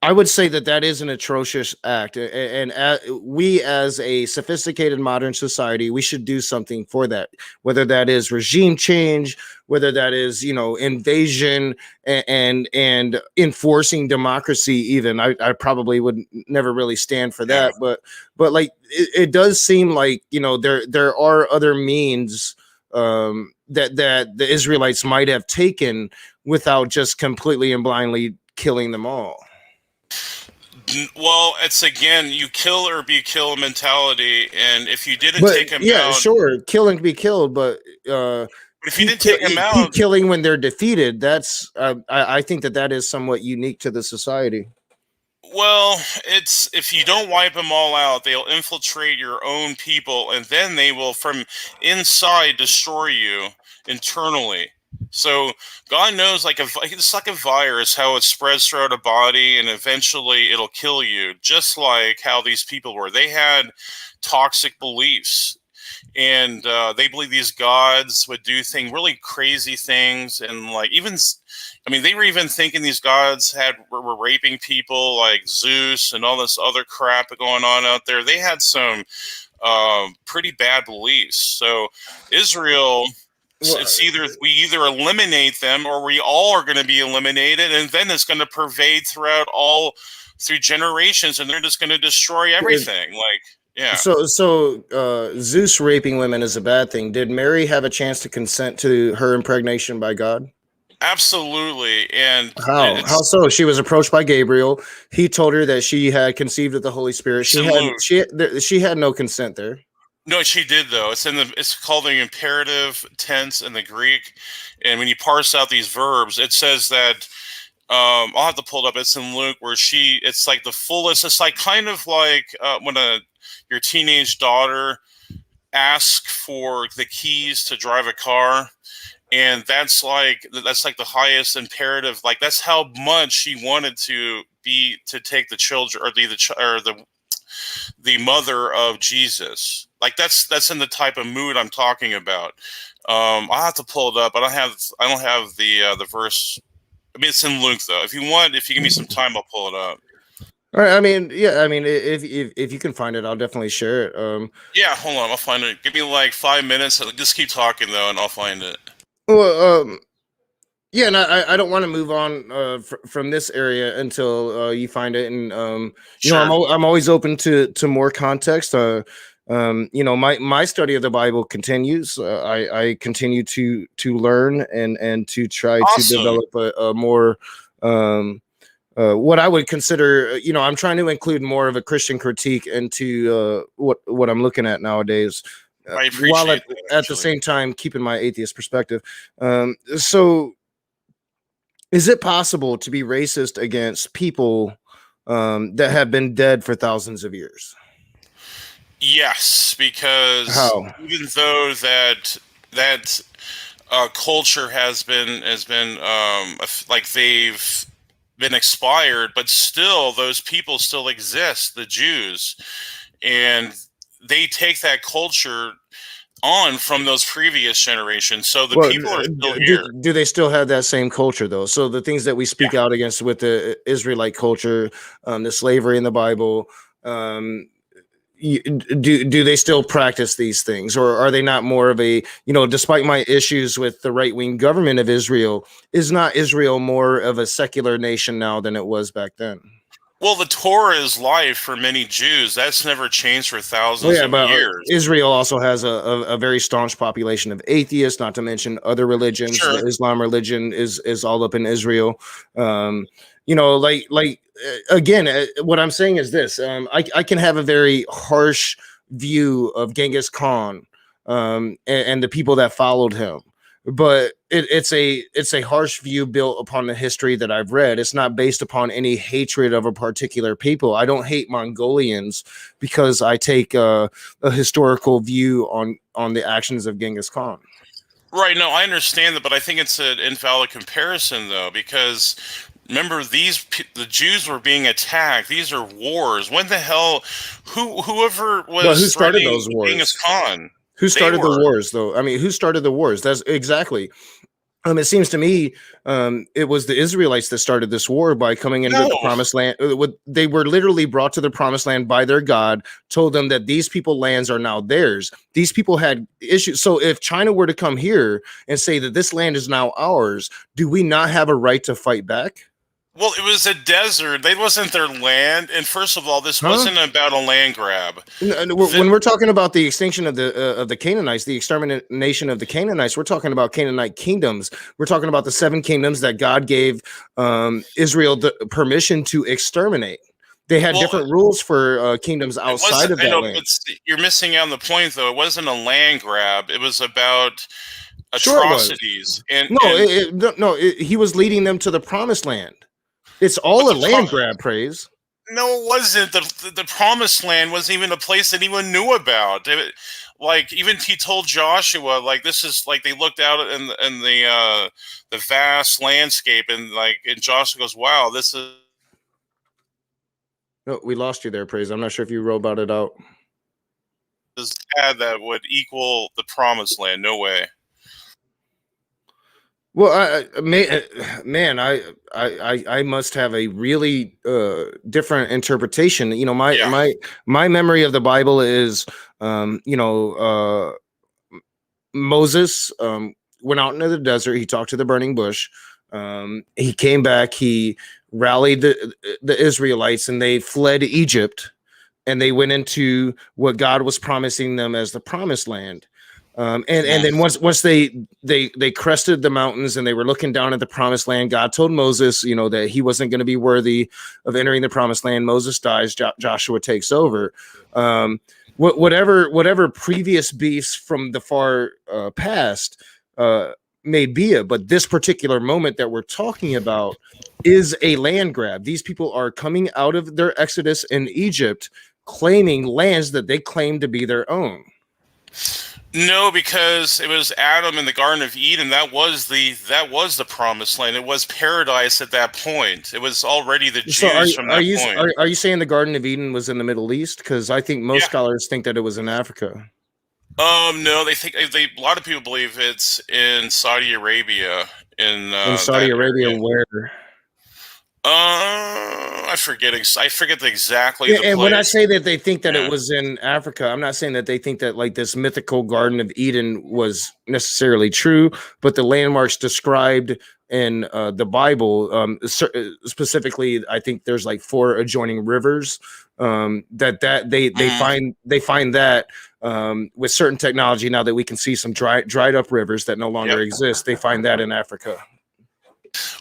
I would say that is an atrocious act, and we, as a sophisticated modern society, we should do something for that. Whether that is regime change, whether that is invasion and enforcing democracy. Even I probably would never really stand for that, but like it does seem like there are other means that the Israelites might have taken without just completely and blindly killing them all.
Well, it's again, you kill or be killed mentality, and if you didn't take them out,
sure, kill and be killed, but
if you didn't take them out,
keep killing when they're defeated. That's I think that is somewhat unique to the society.
Well, it's if you don't wipe them all out, they'll infiltrate your own people, and then they will from inside destroy you internally. So God knows, it's like a virus, how it spreads throughout a body, and eventually it'll kill you. Just like how these people were, they had toxic beliefs, and they believed these gods would do really crazy things, and they were even thinking these gods were raping people, like Zeus and all this other crap going on out there. They had some pretty bad beliefs. So Israel. It's either we eliminate them or we all are going to be eliminated, and then it's going to pervade through generations, and they're just going to destroy everything.
So Zeus raping women is a bad thing. Did Mary have a chance to consent to her impregnation by God?
Absolutely. And
how so? She was approached by Gabriel. He told her that she had conceived of the Holy Spirit. She had no consent there.
No, she did though. It's called the imperative tense in the Greek, and when you parse out these verbs, it says that I'll have to pull it up. It's in Luke where it's like the fullest. It's like kind of like when your teenage daughter asks for the keys to drive a car, and that's like the highest imperative. Like that's how much she wanted to take the children or the mother of Jesus. Like that's in the type of mood I'm talking about. I'll have to pull it up. I don't have the verse. I mean, it's in Luke though. If you give me some time, I'll pull it up.
All right. I mean, yeah. I mean, if you can find it, I'll definitely share it.
Yeah, hold on. I'll find it. Give me like 5 minutes. Just keep talking though, and I'll find it.
Well, yeah, and I don't want to move on from this area until you find it, and you
Sure.
know, I'm always open to more context. You know, my study of the Bible continues. I continue to learn and to try to develop a more what I would consider, you know, I'm trying to include more of a Christian critique into what I'm looking at nowadays.
I appreciate
While
that,
at the same time keeping my atheist perspective. So is it possible to be racist against people that have been dead for thousands of years?
Yes, because
How?
even though that culture has been like they've been expired, but still those people still exist, the Jews, and they take that culture on from those previous generations. So the people are still here.
Do they still have that same culture though? So the things that we speak out against with the Israelite culture, the slavery in the Bible, do they still practice these things, or are they not more of a, you know, despite my issues with the right-wing government of Israel, is not Israel more of a secular nation now than it was back then?
Well, the Torah is life for many Jews. That's never changed for thousands of years.
Israel also has a very staunch population of atheists, not to mention other religions.
Sure.
The Islam religion is all up in Israel. You know, again, what I'm saying is this: I can have a very harsh view of Genghis Khan and the people that followed him, but it's a harsh view built upon the history that I've read. It's not based upon any hatred of a particular people. I don't hate Mongolians because I take a historical view on the actions of Genghis Khan.
Right. No, I understand that, but I think it's an invalid comparison, though, because remember, the Jews were being attacked. These are wars. When the hell? Whoever was
who started those wars?
Genghis Khan.
Who started the wars, though? I mean, who started the wars? That's exactly. It seems to me it was the Israelites that started this war by coming into the promised land. They were literally brought to the promised land by their God, told them that these people lands are now theirs. These people had issues. So if China were to come here and say that this land is now ours, do we not have a right to fight back?
Well, it was a desert. They wasn't their land. And first of all, this wasn't about a land grab.
When we're talking about the extinction of the Canaanites, the extermination of the Canaanites, we're talking about Canaanite kingdoms. We're talking about the 7 kingdoms that God gave Israel the permission to exterminate. They had different rules for kingdoms outside of that land.
You're missing out on the point, though. It wasn't a land grab. It was about atrocities.
He was leading them to the promised land. It's all a land grab, praise.
No, it wasn't. The promised land wasn't even a place that anyone knew about. Like, even he told Joshua, like, this is like, they looked out in the vast landscape, and Joshua goes, wow, this is.
No, we lost you there, praise. I'm not sure if you roboted out.
That would equal the promised land. No way.
Well, I must have a really different interpretation. You know, my memory of the Bible is, Moses went out into the desert. He talked to the burning bush. He came back. He rallied the Israelites, and they fled Egypt, and they went into what God was promising them as the promised land. And then once they crested the mountains and they were looking down at the promised land, God told Moses, you know, that he wasn't going to be worthy of entering the promised land. Moses dies. Joshua takes over. whatever previous beefs from the far past may be it, but this particular moment that we're talking about is a land grab. These people are coming out of their exodus in Egypt, claiming lands that they claim to be their own.
No, because it was Adam in the Garden of Eden. That was the promised land. It was paradise at that point. It was already the Jews from that point.
Are you saying the Garden of Eden was in the Middle East? Because I think most scholars think that it was in Africa.
No, a lot of people believe it's in Saudi Arabia. In
Saudi Arabia, where?
I forget exactly.
Yeah,
the
and
place.
when I say that they think that it was in Africa, I'm not saying that they think that like this mythical Garden of Eden was necessarily true, but the landmarks described in the Bible, specifically, I think there's like 4 adjoining rivers they find that with certain technology now that we can see some dried up rivers that no longer exist. They find that in Africa.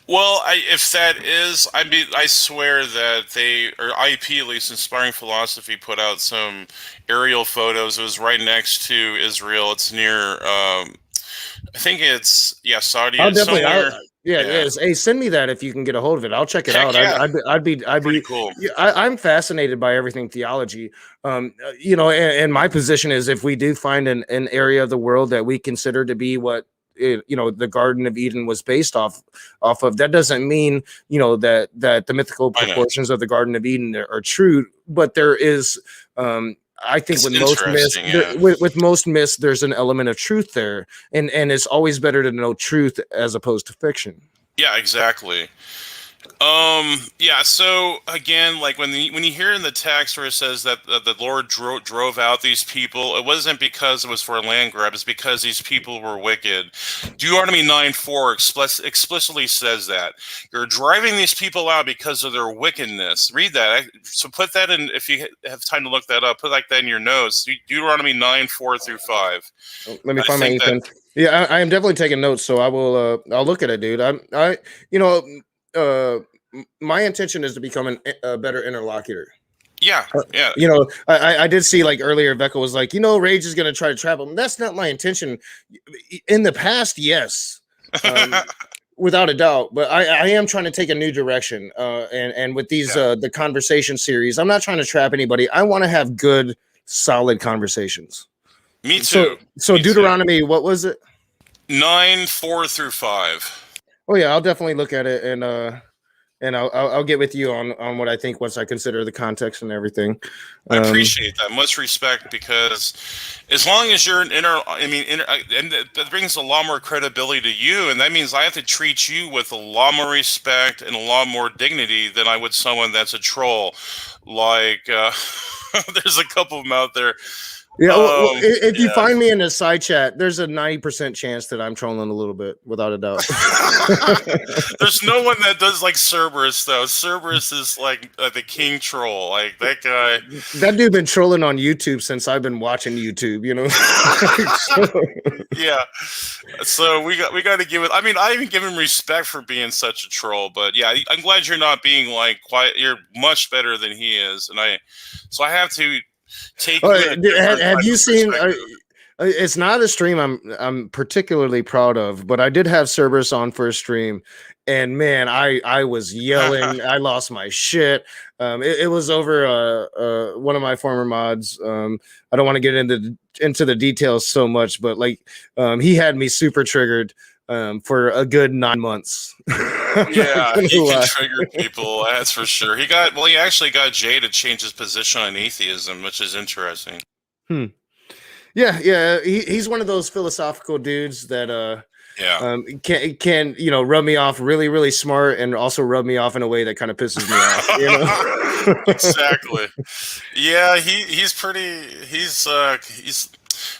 Well, if that is, I mean, I swear that IP, at least Inspiring Philosophy, put out some aerial photos. It was right next to Israel. It's near, I think it's, Saudi.
I'll definitely, Hey, send me that if you can get a hold of it. I'll check it out.
Yeah.
I'd be
pretty cool.
I'm fascinated by everything theology. And my position is if we do find an area of the world that we consider to be what the Garden of Eden was based off of, that doesn't mean that the mythical proportions of the Garden of Eden are true, but there is I think with most myths there's an element of truth there, and it's always better to know truth as opposed to fiction.
Yeah, exactly. So again, like when you hear in the text where it says that the Lord drove out these people, it wasn't because it was for a land grab, it's because these people were wicked. Deuteronomy 9:4 explicitly says that you're driving these people out because of their wickedness. Read that. So put that in, if you have time to look that up, put like that in your notes. Deuteronomy 9:4-5.
Let me find my Ethan. Yeah, I am definitely taking notes, so I will I'll look at it, dude. My intention is to become a better interlocutor.
Yeah.
I did see like earlier, Becca was like, Rage is going to try to trap him. That's not my intention. In the past, yes, without a doubt. But I am trying to take a new direction. And with these the conversation series, I'm not trying to trap anybody. I want to have good, solid conversations.
Me too.
So Deuteronomy, what was it?
9:4-5.
Oh yeah, I'll definitely look at it, and I'll get with you on what I think once I consider the context and everything.
I appreciate that. Much respect, because as long as you're and that brings a lot more credibility to you, and that means I have to treat you with a lot more respect and a lot more dignity than I would someone that's a troll. Like there's a couple of them out there.
Yeah, if you find me in a side chat, there's a 90% chance that I'm trolling a little bit, without a doubt.
There's no one that does like Cerberus, though. Cerberus is like the king troll. Like that guy.
That dude been trolling on YouTube since I've been watching YouTube.
Yeah. So we got to give it. I mean, I even give him respect for being such a troll. But yeah, I'm glad you're not being like quiet. You're much better than he is, and I have to.
Have you seen? It's not a stream I'm particularly proud of, but I did have Cerberus on for a stream, and man, I was yelling. I lost my shit. It was over one of my former mods. I don't want to get into the details so much, but like he had me super triggered for a good 9 months.
Yeah, he can trigger people, that's for sure. He actually got Jay to change his position on atheism, which is interesting.
Yeah, he's one of those philosophical dudes that can rub me off really, really smart, and also rub me off in a way that kind of pisses me off.
Exactly. Yeah, he's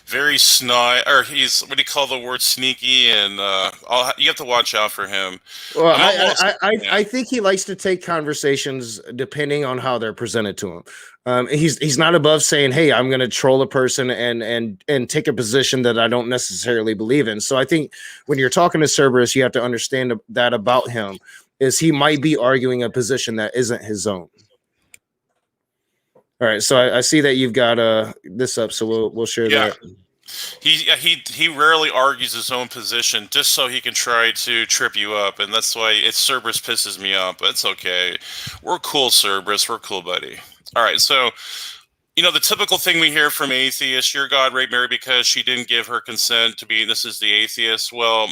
very snide, or he's, what do you call the word, sneaky, and you have to watch out for him.
Well, I think he likes to take conversations depending on how they're presented to him. He's not above saying, "Hey, I'm going to troll a person and take a position that I don't necessarily believe in." So I think when you're talking to Cerberus, you have to understand that about him is he might be arguing a position that isn't his own. All right, so I see that you've got this up, so we'll share that.
He rarely argues his own position just so he can try to trip you up, and that's why Cerberus pisses me off. But it's okay. We're cool, Cerberus. We're cool, buddy. All right, so the typical thing we hear from atheists: your God raped Mary because she didn't give her consent to be. This is the atheist. Well,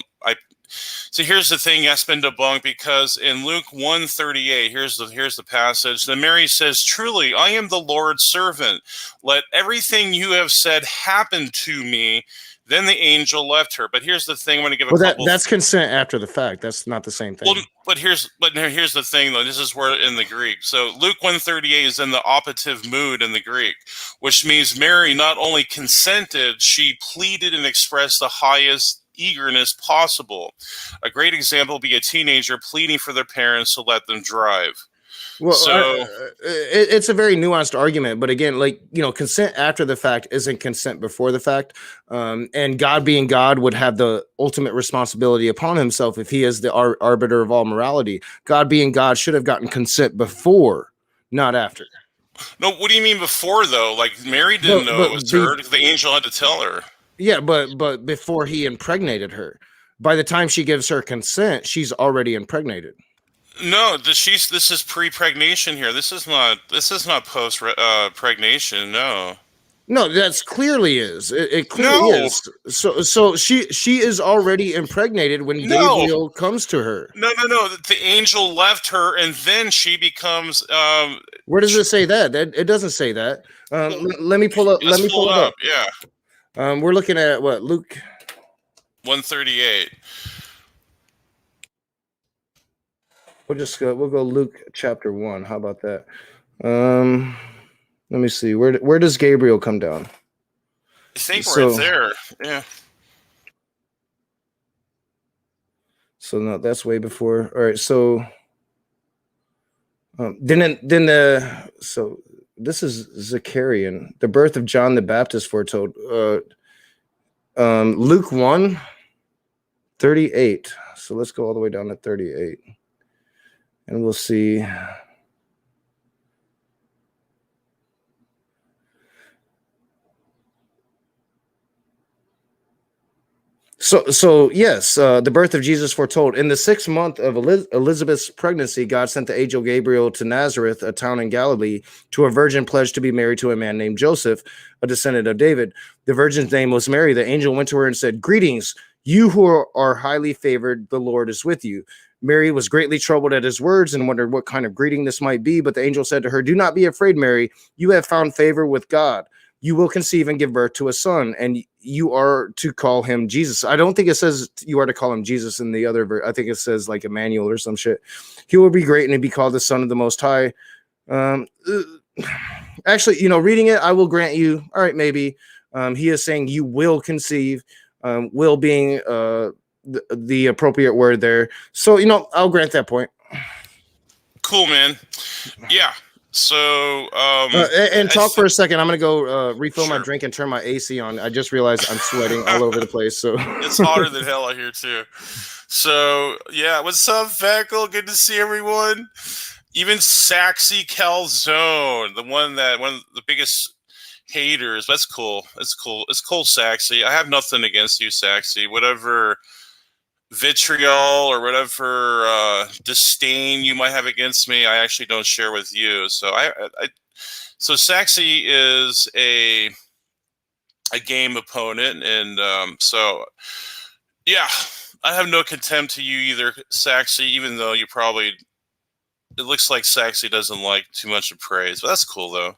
So here's the thing that's been debunked, because in Luke 1:38, here's the passage. Then Mary says, "Truly, I am the Lord's servant. Let everything you have said happen to me." Then the angel left her. But here's the thing: I'm going to give a couple.
That's consent after the fact. That's not the same thing.
Well, but here's the thing, though. This is where in the Greek. So Luke 1:38 is in the operative mood in the Greek, which means Mary not only consented, she pleaded and expressed the highest eagerness possible. A great example would be a teenager pleading for their parents to let them drive.
Well, so it's a very nuanced argument, but again, consent after the fact isn't consent before the fact. And God, being God, would have the ultimate responsibility upon himself if he is the arbiter of all morality. God, being God, should have gotten consent before, not after.
No, what do you mean before, though? Like, Mary didn't know it was her. The angel had to tell her.
Yeah, but before he impregnated her. By the time she gives her consent, she's already impregnated.
No, this is pre-pregnation here. This is not post pregnation. No,
that's clearly is. It clearly is. So she is already impregnated when Gabriel comes to her.
No. The angel left her, and then she becomes.
Where does it say that? It doesn't say that. Let me pull up. Let me pull it up.
Yeah.
We're looking at what, Luke
1:38.
We'll go Luke chapter 1. How about that? Let me see. Where does Gabriel come down?
I think right there. Yeah.
So no, that's way before. All right. So so this is Zacharian, the birth of John the Baptist foretold. Luke 1:38. So let's go all the way down to 38. And we'll see. So yes, the birth of Jesus foretold. In the 6th month of Elizabeth's pregnancy, God sent the angel Gabriel to Nazareth, a town in Galilee, to a virgin pledged to be married to a man named Joseph, a descendant of David. The virgin's name was Mary. The angel went to her and said, "Greetings, you who are highly favored, the Lord is with you." Mary was greatly troubled at his words and wondered what kind of greeting this might be. But the angel said to her, "Do not be afraid, Mary. You have found favor with God. You will conceive and give birth to a son, and you are to call him Jesus." I don't think it says you are to call him Jesus in the other. I think it says like Emmanuel or some shit. "He will be great and be called the Son of the Most High." Actually, reading it, I will grant you. All right, maybe he is saying you will conceive, will being the appropriate word there. So, I'll grant that point.
Cool, man. Yeah. So,
and talk for a second. I'm going to go refill my drink and turn my AC on. I just realized I'm sweating all over the place. So
it's hotter than hell out here too. So yeah, what's up, Feckle? Good to see everyone. Even Saxy Calzone, one of the biggest haters. That's cool. It's cool, Saxy. I have nothing against you, Saxy. Whatever vitriol or whatever disdain you might have against me, I actually don't share with you. So so Saxy is a game opponent, and so yeah, I have no contempt to you either, Saxy. Even though it looks like Saxy doesn't like too much of praise, but that's cool though.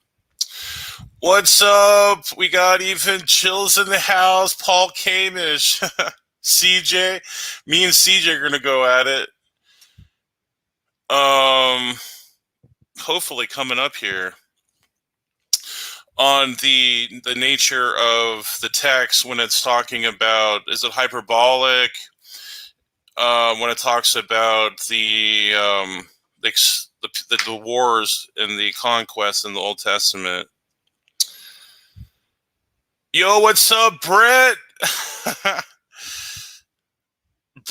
What's up? We got even Chills in the house. Paul Kamish. CJ, me and CJ are gonna go at it. Hopefully coming up here on the nature of the text when it's talking about, is it hyperbolic? When it talks about the wars and the conquest in the Old Testament. Yo, what's up, Brett?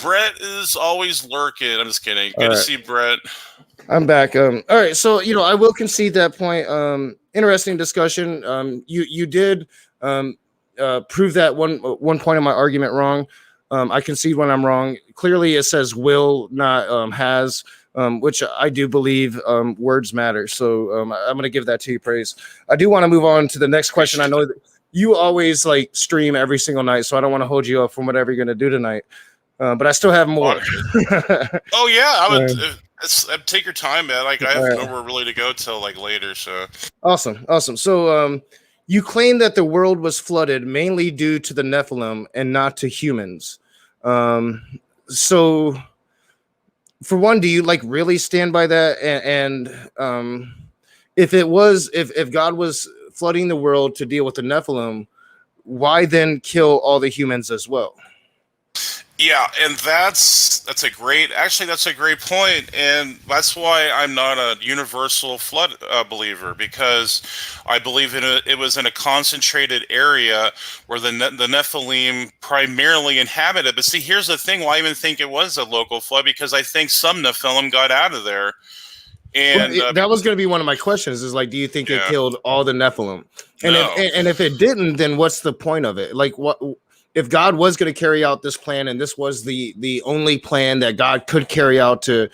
Brett is always lurking. I'm just kidding. Good to see Brett.
I'm back. All right. So, I will concede that point. interesting discussion. You did prove that one point of my argument wrong. I concede when I'm wrong. Clearly, it says will, not has, which I do believe words matter. So I'm going to give that to you, Praise. I do want to move on to the next question. I know that you always like stream every single night, so I don't want to hold you up from whatever you're going to do tonight. But I still have more.
Oh yeah, I would take your time, man. Like I have
Right.
nowhere really to go till like later. So
Awesome. So you claim that the world was flooded mainly due to the Nephilim and not to humans. So for one, do you like really stand by that? And if God was flooding the world to deal with the Nephilim, why then kill all the humans as well?
yeah, and that's a great point, and that's why I'm not a universal flood believer, because I believe it was in a concentrated area where the Nephilim primarily inhabited. But see, here's the thing: why I even think it was a local flood, because I think some Nephilim got out of there. And
that was going to be one of my questions: is like, do you think it killed all the Nephilim? And
No.
if it didn't, then what's the point of it? Like, what if God was going to carry out this plan, and this was the only plan that God could carry out to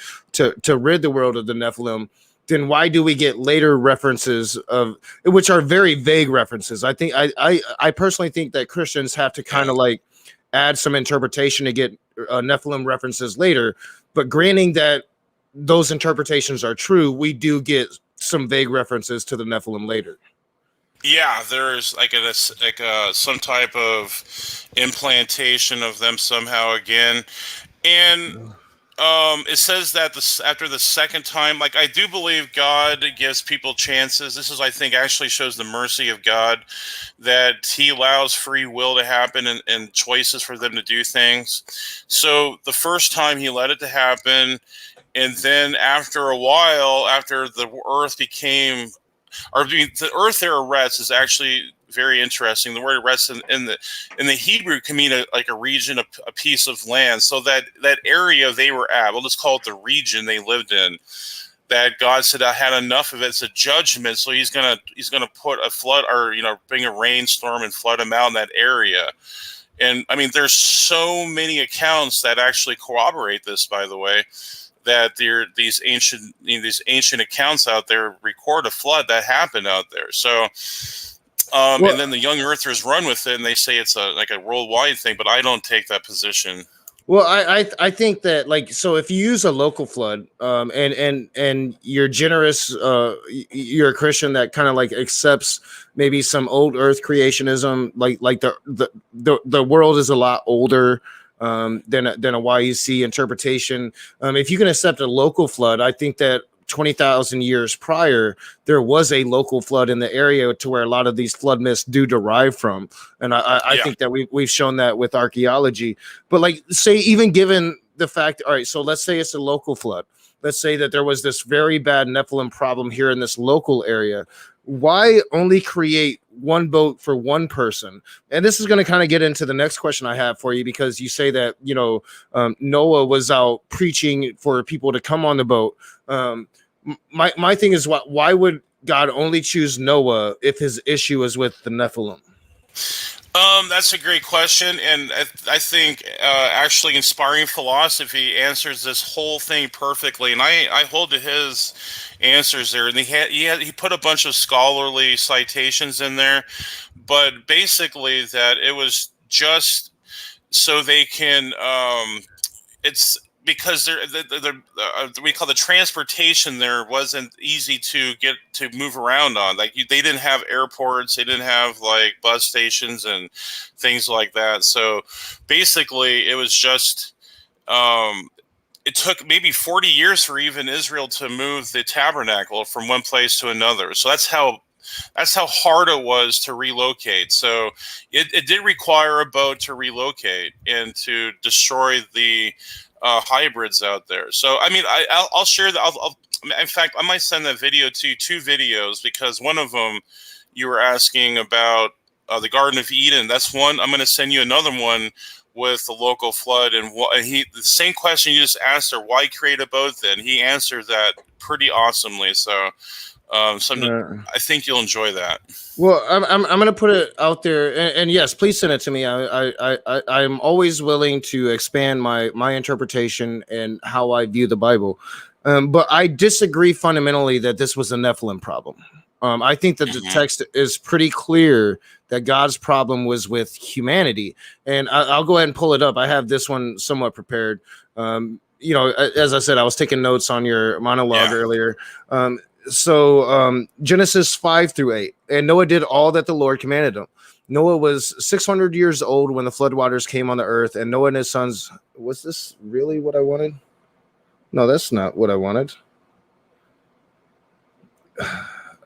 rid the world of the Nephilim? Then why do we get later references of which are very vague references? I think I personally think that Christians have to kind of like add some interpretation to get Nephilim references later. But granting that those interpretations are true, we do get some vague references to the Nephilim later.
Yeah, there's like some type of implantation of them somehow again, and it says that after the second time, like I do believe God gives people chances. This is, I think, actually shows the mercy of God, that He allows free will to happen and choices for them to do things. So the first time He let it to happen, and then after a while, after the earth became, or the earth there, Eretz, is actually very interesting. The word Eretz in the Hebrew can mean like a region, a piece of land. So that area they were at, we'll just call it the region they lived in, that God said, I had enough of it. It's a judgment. So he's gonna put a flood, or bring a rainstorm and flood them out in that area. And I mean, there's so many accounts that actually corroborate this, by the way, that these ancient accounts out there record a flood that happened out there. So, and then the young earthers run with it, and they say it's like a worldwide thing. But I don't take that position.
Well, I think that, like, so if you use a local flood, and you're generous, you're a Christian that kind of like accepts maybe some old Earth creationism, like the world is a lot older than a YEC interpretation. If you can accept a local flood, I think that 20,000 years prior, there was a local flood in the area to where a lot of these flood myths do derive from. And I think that we've shown that with archaeology. But like, say, even given the fact, all right, so let's say it's a local flood. Let's say that there was this very bad Nephilim problem here in this local area. Why only create one boat for one person? And this is going to kind of get into the next question I have for you, because you say that, Noah was out preaching for people to come on the boat. My thing is, why would God only choose Noah if his issue is with the Nephilim?
That's a great question, and I think actually Inspiring Philosophy answers this whole thing perfectly, and I hold to his answers there. And he put a bunch of scholarly citations in there, but basically that it was just so they can. It's because we call the transportation there wasn't easy to get to move around on. Like they didn't have airports, they didn't have like bus stations and things like that. So basically, it was just it took maybe 40 years for even Israel to move the tabernacle from one place to another. So that's how hard it was to relocate. So it did require a boat to relocate and to destroy the hybrids out there. So I mean, I'll share that. In fact, I might send that video to you, 2 videos, because one of them you were asking about the Garden of Eden. That's one. I'm going to send you another one with the local flood, and the same question you just asked her, why create a boat then? He answered that pretty awesomely. So I think you'll enjoy that.
Well, I'm gonna put it out there, and yes, please send it to me. I'm always willing to expand my interpretation and how I view the Bible, but I disagree fundamentally that this was a Nephilim problem. I think that the text is pretty clear that God's problem was with humanity, and I'll go ahead and pull it up. I have this one somewhat prepared. As I said, I was taking notes on your monologue earlier. So Genesis 5-8, and Noah did all that the Lord commanded him. Noah was 600 years old when the floodwaters came on the earth, and Noah and his sons. Was this really what I wanted? No, that's not what I wanted.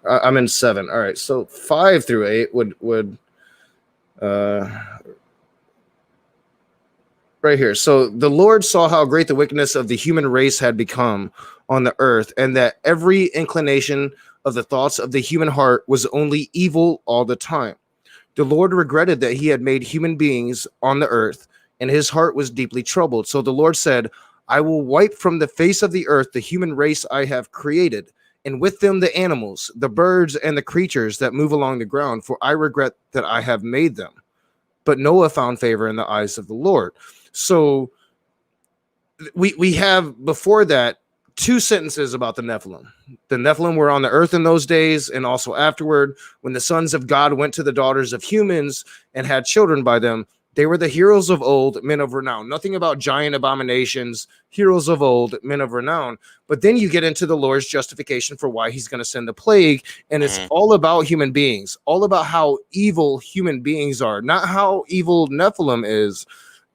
I'm in 7. All right, so 5-8 would right here. So the Lord saw how great the wickedness of the human race had become on the earth, and that every inclination of the thoughts of the human heart was only evil all the time. The Lord regretted that he had made human beings on the earth, and his heart was deeply troubled. So the Lord said, I will wipe from the face of the earth the human race I have created, and with them the animals, the birds, and the creatures that move along the ground, for I regret that I have made them. But Noah found favor in the eyes of the Lord. So we have before that 2 sentences about the Nephilim. The Nephilim were on the earth in those days, and also afterward, when the sons of God went to the daughters of humans and had children by them. They were the heroes of old, men of renown. Nothing about giant abominations, heroes of old, men of renown. But then you get into the Lord's justification for why he's going to send the plague, and it's all about human beings, all about how evil human beings are, not how evil Nephilim is.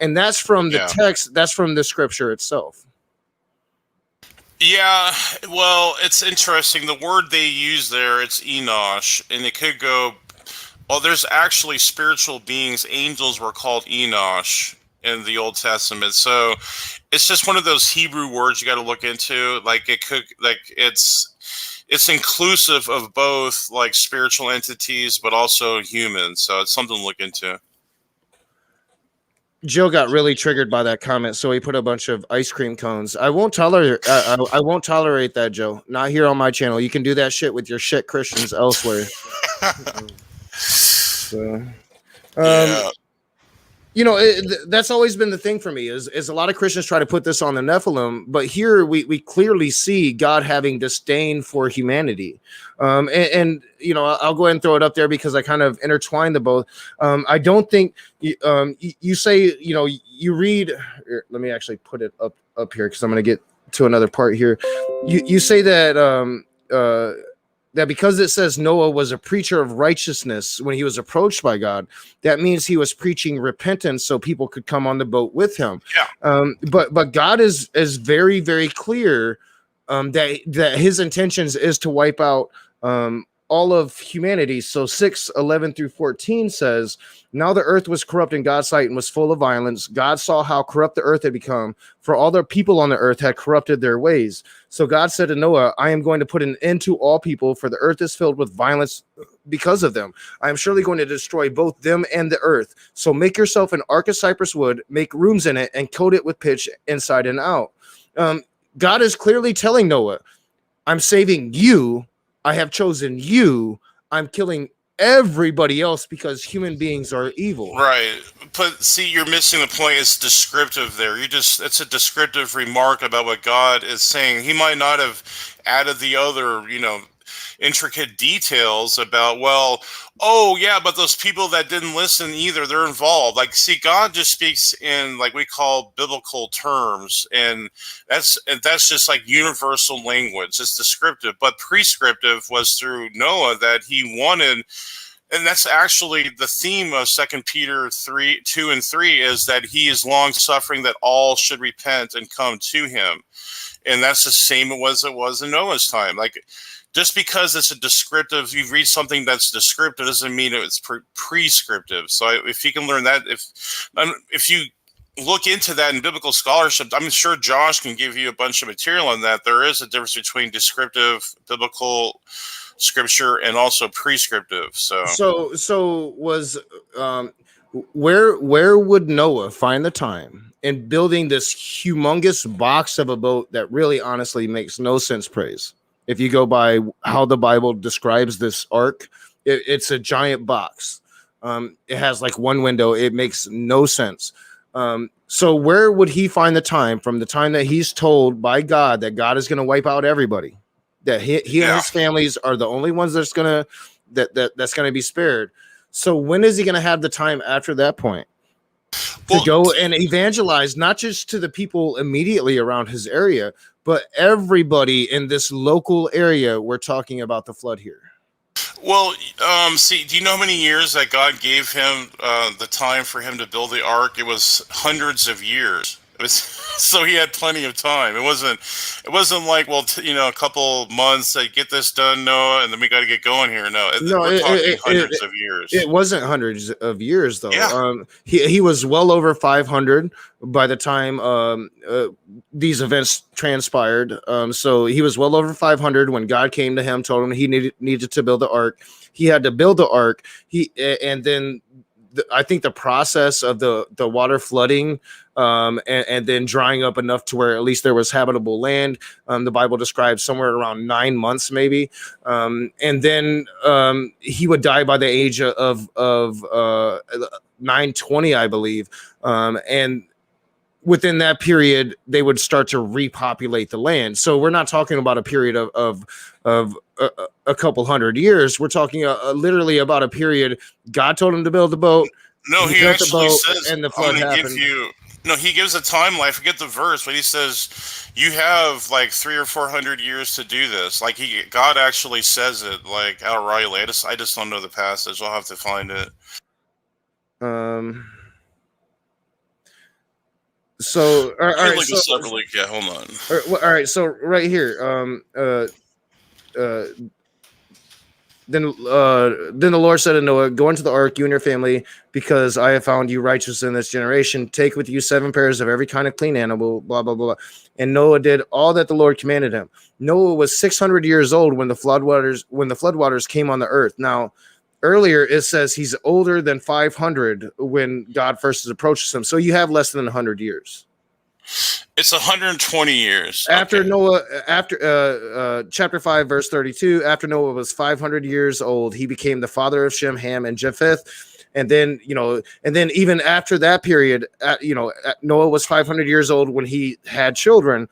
And that's from the text, that's from the scripture itself.
Yeah, well, it's interesting. The word they use there, it's Enosh, and it could go, well, there's actually spiritual beings. Angels were called Enosh in the Old Testament. So it's just one of those Hebrew words you got to look into. Like it could, like it's inclusive of both like spiritual entities, but also humans. So it's something to look into.
Joe got really triggered by that comment, so he put a bunch of ice cream cones. I won't tolerate. I won't tolerate that, Joe. Not here on my channel. You can do that shit with your shit Christians elsewhere. That's always been the thing for me. Is a lot of Christians try to put this on the Nephilim, but here we clearly see God having disdain for humanity. I'll go ahead and throw it up there because I kind of intertwine the both. I don't think you say, you read. Here, let me actually put it up here because I'm going to get to another part here. You say that that because it says Noah was a preacher of righteousness when he was approached by God, that means he was preaching repentance so people could come on the boat with him. Yeah. But God is very, very clear that his intentions is to wipe out all of humanity. So 6:11-14 says, now the earth was corrupt in God's sight and was full of violence. God saw how corrupt the earth had become, for all the people on the earth had corrupted their ways. So God said to Noah, I am going to put an end to all people, for the earth is filled with violence because of them. I am surely going to destroy both them and the earth. So make yourself an ark of cypress wood, make rooms in it, and coat it with pitch inside and out. God is clearly telling Noah, I'm saving you. I have chosen you. I'm killing everybody else because human beings are evil.
Right. But see, you're missing the point. It's descriptive there. It's a descriptive remark about what God is saying. He might not have added the other, intricate details about, but those people that didn't listen either, they're involved. Like, see, God just speaks in like we call biblical terms, and that's just like universal language. It's descriptive, but prescriptive was through Noah that he wanted. And that's actually the theme of 2 Peter 2:3 is that he is long suffering, that all should repent and come to him. And that's the same it was in Noah's time. Like, just because it's a descriptive, you read something that's descriptive doesn't mean it's prescriptive. So if you can learn that, if you look into that in biblical scholarship, I'm sure Josh can give you a bunch of material on that. There is a difference between descriptive biblical scripture and also prescriptive. So
was where would Noah find the time in building this humongous box of a boat that really honestly makes no sense, praise? If you go by how the Bible describes this ark, it's a giant box. It has like one window. It makes no sense. So where would he find the time from the time that he's told by God that God is going to wipe out everybody, that he and his families are the only ones that's going to be spared? So when is he going to have the time after that point to go and evangelize, not just to the people immediately around his area, but everybody in this local area? We're talking about the flood here.
Well, see, do you know how many years that God gave him the time for him to build the ark? It was hundreds of years. It was, so he had plenty of time. It wasn't like, well, a couple months to get this done, Noah, and then we got to get going here. No, we're talking hundreds of years.
It wasn't hundreds of years, though.
Yeah.
He was well over 500 by the time these events transpired. So he was well over 500 when God came to him, told him he needed to build the ark. He had to build the ark. And then I think the process of the water flooding and then drying up enough to where at least there was habitable land. The Bible describes somewhere around 9 months, maybe. And then he would die by the age of 920, I believe. And within that period, they would start to repopulate the land. So we're not talking about a period of a couple hundred years. We're talking literally about a period. God told him to build the boat.
No, he actually says,
and the flood happened.
He gives a timeline. I forget the verse, but he says you have like 300 or 400 years to do this. Like God actually says it like outrightly. I just don't know the passage. I'll have to find it.
So all right,
hold on.
All right, so right here, then the Lord said to Noah, "Go into the ark, you and your family, because I have found you righteous in this generation. Take with you 7 pairs of every kind of clean animal." Blah blah blah. And Noah did all that the Lord commanded him. Noah was 600 years old when the floodwaters came on the earth. Now, earlier it says he's older than 500 when God first approaches him. So you have less than 100 years.
It's 120 years.
After Noah, chapter 5, verse 32, after Noah was 500 years old, he became the father of Shem, Ham, and Japheth. And then, even after that period, Noah was 500 years old when he had children.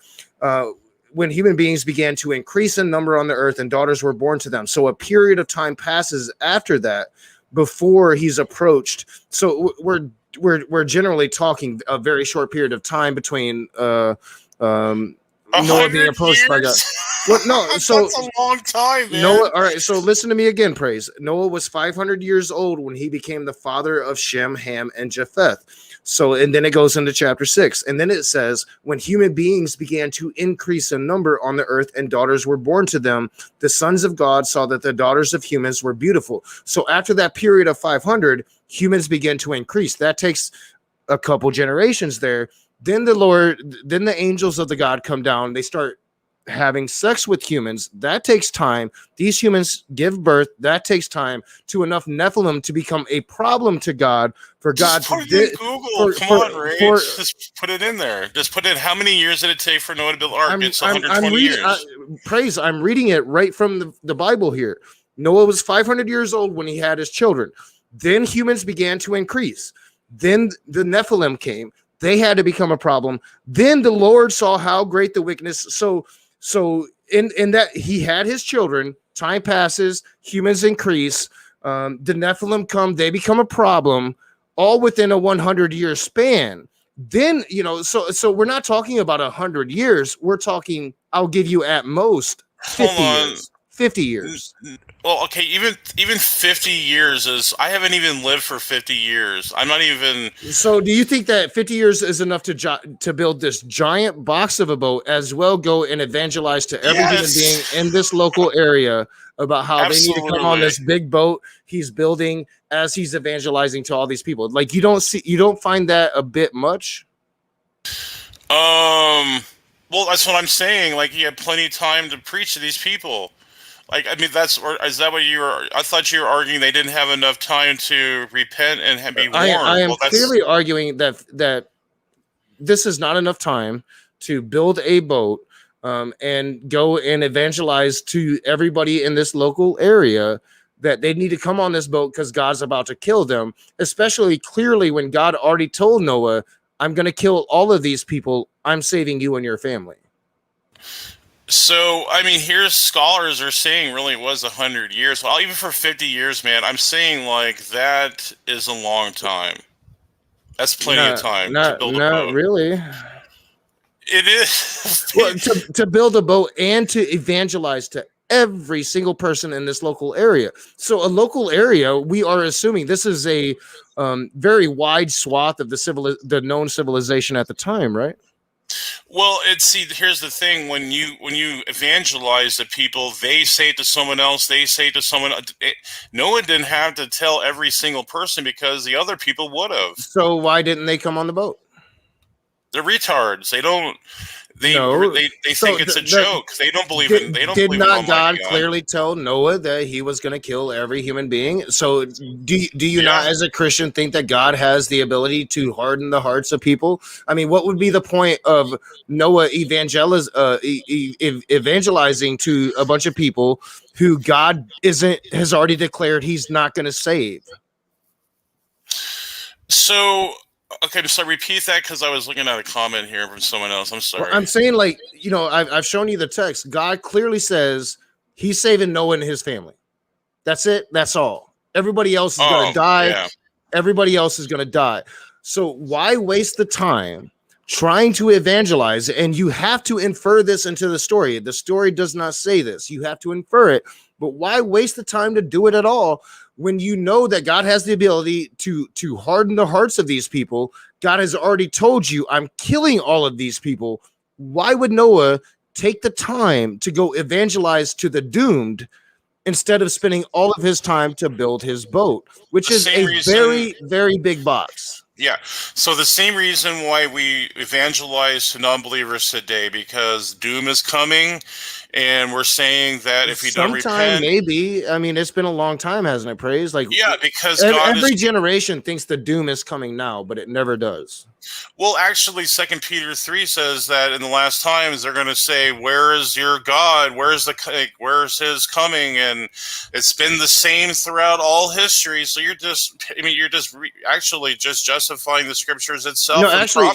When human beings began to increase in number on the earth and daughters were born to them. So a period of time passes after that before he's approached. So we're generally talking a very short period of time between Noah being approached by God. Well, no, so
that's a long time, man.
Noah. All right, so listen to me again, praise. Noah was 500 years old when he became the father of Shem, Ham, and Japheth. So, and then it goes into chapter 6. And then it says, when human beings began to increase in number on the earth and daughters were born to them, the sons of God saw that the daughters of humans were beautiful. So after that period of 500, humans begin to increase. That takes a couple generations there. Then the angels of the God come down. They start having sex with humans. That takes time. These humans give birth. That takes time to enough Nephilim to become a problem to God for God
to Google. Come on, Ray. Just put it in there. Just put in how many years did it take for Noah to build the ark? It's 120 years.
I'm reading it right from the Bible here. Noah was 500 years old when he had his children. Then humans began to increase. Then the Nephilim came. They had to become a problem. Then the Lord saw how great the wickedness. So in that he had his children, time passes, humans increase, the Nephilim come, they become a problem, all within a 100-year span. Then, so we're not talking about 100 years. We're talking, I'll give you at most 50 years. 50 years.
Well, okay, even 50 years is, I haven't even lived for 50 years. I'm not even.
So do you think that 50 years is enough to build this giant box of a boat, as well go and evangelize to every human being in this local area about how they need to come on this big boat he's building as he's evangelizing to all these people? Like, you don't find that a bit much?
Well, that's what I'm saying. Like, he had plenty of time to preach to these people. Like, I mean, is that what you were? I thought you were arguing they didn't have enough time to repent and be warned.
I am clearly arguing that this is not enough time to build a boat and go and evangelize to everybody in this local area that they need to come on this boat because God's about to kill them, especially clearly when God already told Noah, I'm going to kill all of these people. I'm saving you and your family.
So, I mean, here's scholars are saying really it was 100 years. Well, even for 50 years, man, I'm saying like that is a long time. That's plenty of time to build a boat.
Not really.
It is.
Well, to build a boat and to evangelize to every single person in this local area. So a local area, we are assuming this is a very wide swath of the known civilization at the time, right?
Well, here's the thing: when you evangelize to people, they say it to someone else. They say it to someone. Noah didn't have to tell every single person because the other people would have.
So why didn't they come on the boat?
They're retards. They don't. They think it's a joke. They don't believe in. They don't.
Did
believe
not
in
God clearly tell Noah that he was going to kill every human being? So do you not, as a Christian, think that God has the ability to harden the hearts of people? I mean, what would be the point of Noah evangelizing to a bunch of people who God has already declared He's not going to save?
So. Okay, so repeat that because I was looking at a comment here from someone else. I'm sorry.
Well, I'm saying, like, I've shown you the text. God clearly says He's saving Noah and his family. That's it. That's all. Everybody else is going to die. Yeah. Everybody else is going to die. So why waste the time trying to evangelize? And you have to infer this into the story. The story does not say this. You have to infer it. But why waste the time to do it at all when you know that God has the ability to harden the hearts of these people? God has already told you, I'm killing all of these people. Why would Noah take the time to go evangelize to the doomed instead of spending all of his time to build his boat, which is a very, very big box?
Yeah. So the same reason why we evangelize to non-believers today, because doom is coming, and we're saying that if you don't repent,
maybe. I mean, it's been a long time, hasn't it, Praise? Like,
yeah, because
every generation thinks the doom is coming now, but it never does.
Well, actually, 2 Peter 3 says that in the last times they're going to say, "Where is your God? Where's His coming?" And it's been the same throughout all history. So you're just actually justifying the scriptures itself.
No, actually,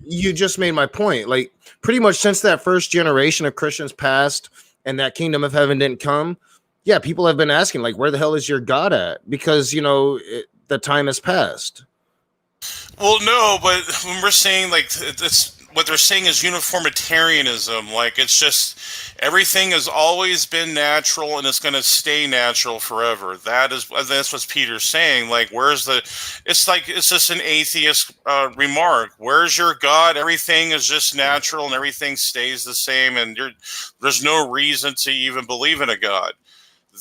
you just made my point. Like, pretty much since that first generation of Christians passed and that kingdom of heaven didn't come, yeah, people have been asking, like, where the hell is your God at? Because the time has passed.
Well, no, but when we're saying, like, what they're saying is uniformitarianism. Like, it's just everything has always been natural and it's going to stay natural forever. That's what Peter's saying. Like, it's just an atheist remark. Where's your God? Everything is just natural and everything stays the same, and there's no reason to even believe in a God.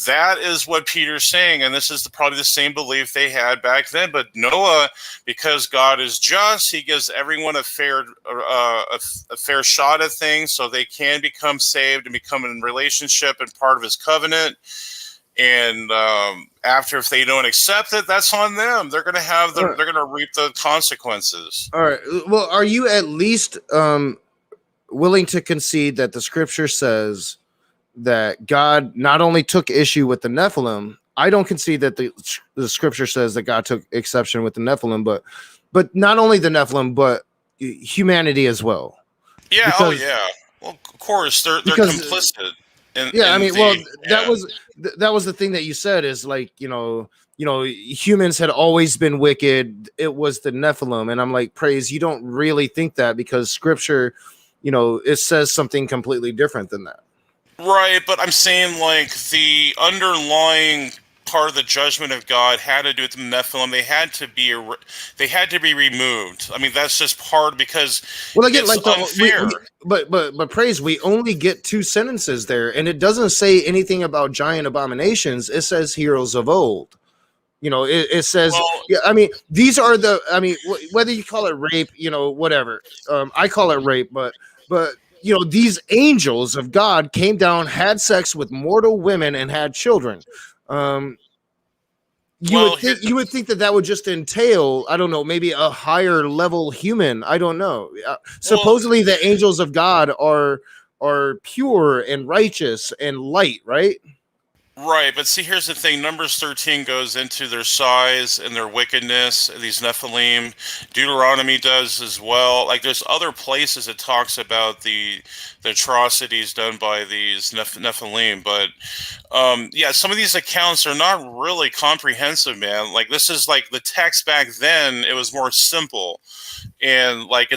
That is what Peter's saying, and this is probably the same belief they had back then. But Noah, because God is just, He gives everyone a fair shot at things, so they can become saved and become in relationship and part of His covenant. And if they don't accept it, that's on them. They're going to they're going to reap the consequences.
All right. Well, are you at least willing to concede that the Scripture says that God not only took issue with the Nephilim? I don't concede that the Scripture says that God took exception with the Nephilim, but not only the Nephilim, but humanity as well.
Yeah. Because, well, of course, they're complicit.
That was the thing that you said is, like, humans had always been wicked. It was the Nephilim, and I'm like, Praise, you don't really think that, because Scripture, it says something completely different than that.
Right, but I'm saying, like, the underlying part of the judgment of God had to do with the Nephilim. They had to be removed. I mean, that's just part, because again, it's unfair.
But Praise, we only get 2 sentences there, and it doesn't say anything about giant abominations. It says heroes of old. It says, these are whether you call it rape, whatever. I call it rape, but these angels of God came down, had sex with mortal women, and had children. You would think that would just entail, I don't know, maybe a higher level human. I don't know. Supposedly the angels of God are are pure and righteous and light, right?
Right, but see, here's the thing. Numbers 13 goes into their size and their wickedness, these Nephilim. Deuteronomy does as well. Like, there's other places it talks about the atrocities done by these Nephilim. But, yeah, some of these accounts are not really comprehensive, man. Like, this is like the text back then, it was more simple. And, like,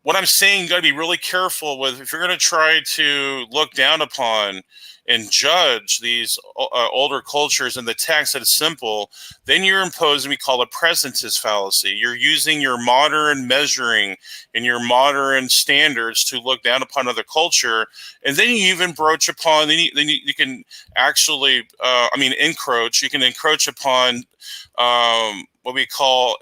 what I'm saying, you got to be really careful with if you're going to try to look down upon and judge these older cultures in the text that is simple, then you're imposing, we call it presentist fallacy. You're using your modern measuring and your modern standards to look down upon other culture, and then you even broach upon, then you can actually, encroach. You can encroach upon what we call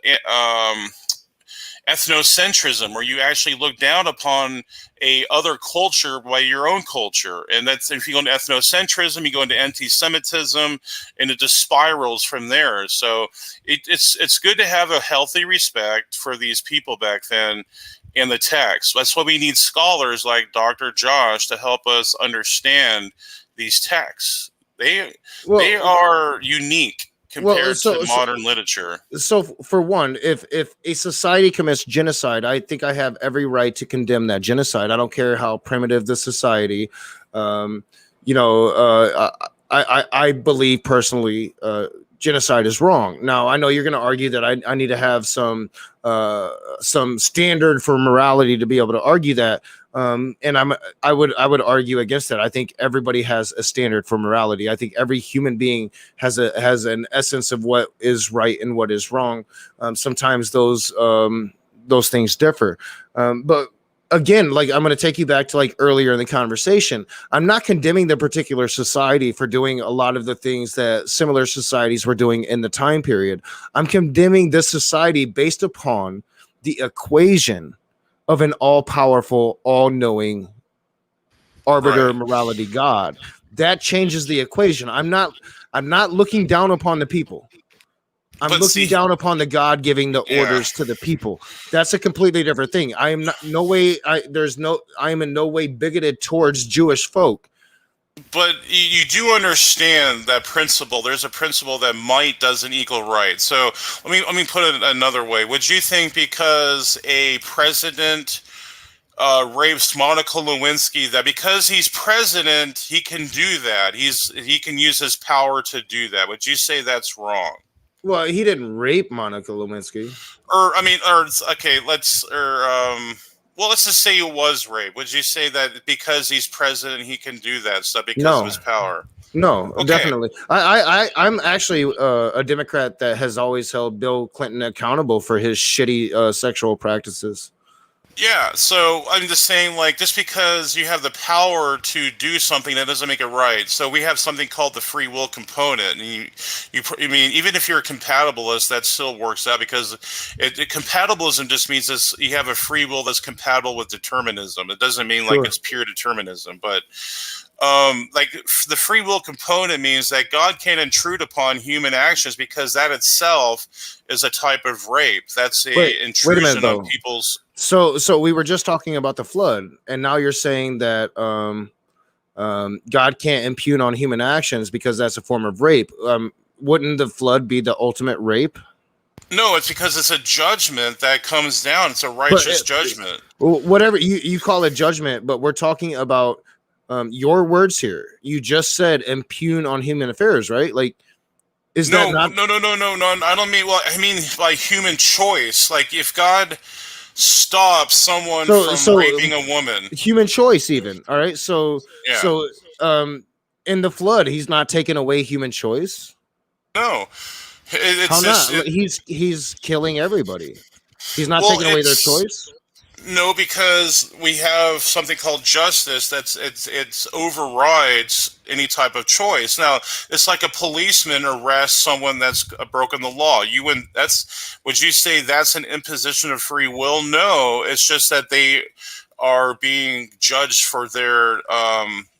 ethnocentrism, where you actually look down upon a other culture by your own culture. And that's, if you go into ethnocentrism, you go into anti-Semitism, and it just spirals from there. So it's good to have a healthy respect for these people back then in the text. That's why we need scholars like Dr. Josh to help us understand these texts. They are unique compared to modern literature.
So for one, if a society commits genocide, I think I have every right to condemn that genocide. I don't care how primitive the society. I believe personally genocide is wrong. Now, I know you're going to argue that I need to have some standard for morality to be able to argue that. And I would argue against that. I think everybody has a standard for morality. I think every human being has an essence of what is right and what is wrong. Sometimes those things differ. But again, like, I'm going to take you back to like earlier in the conversation. I'm not condemning the particular society for doing a lot of the things that similar societies were doing in the time period. I'm condemning this society based upon the equation of an all-powerful, all-knowing arbiter morality God. That changes the equation. I'm not looking down upon the people. I'm looking down upon the God giving the orders to the people. That's a completely different thing. I am in no way bigoted towards Jewish folk.
But you do understand that principle. There's a principle that might doesn't equal right. So let me put it another way. Would you think because a president rapes Monica Lewinsky, that because he's president, he can do that? He can use his power to do that. Would you say that's wrong?
Well, he didn't rape Monica Lewinsky. Let's just say it was rape. Would you say that because he's president, he can do that stuff because of his power? No, definitely. I'm actually a Democrat that has always held Bill Clinton accountable for his shitty sexual practices.
Yeah, so I'm just saying, like, just because you have the power to do something, that doesn't make it right. So we have something called the free will component, and even if you're a compatibilist, that still works out, because compatibilism just means this: you have a free will that's compatible with determinism. It doesn't mean like it's pure determinism, but like the free will component means that God can't intrude upon human actions, because that itself is a type of rape. That's intrusion on people's.
So we were just talking about the flood, and now you're saying that God can't impugn on human actions because that's a form of rape. Wouldn't the flood be the ultimate rape?
No, it's because it's a judgment that comes down. It's a righteous judgment.
Whatever you call it judgment, but we're talking about your words here. You just said impugn on human affairs, right? Like, is that not? No. I don't mean. Well, I mean by human choice. Like, if God stop someone from raping a woman, human choice, even. All right, so in the flood, he's not taking away human choice.
No,
how not? He's killing everybody. He's not taking away their choice.
No, because we have something called justice it's overrides any type of choice. Now, it's like a policeman arrests someone that's broken the law. Would you say that's an imposition of free will? No, it's just that they are being judged for their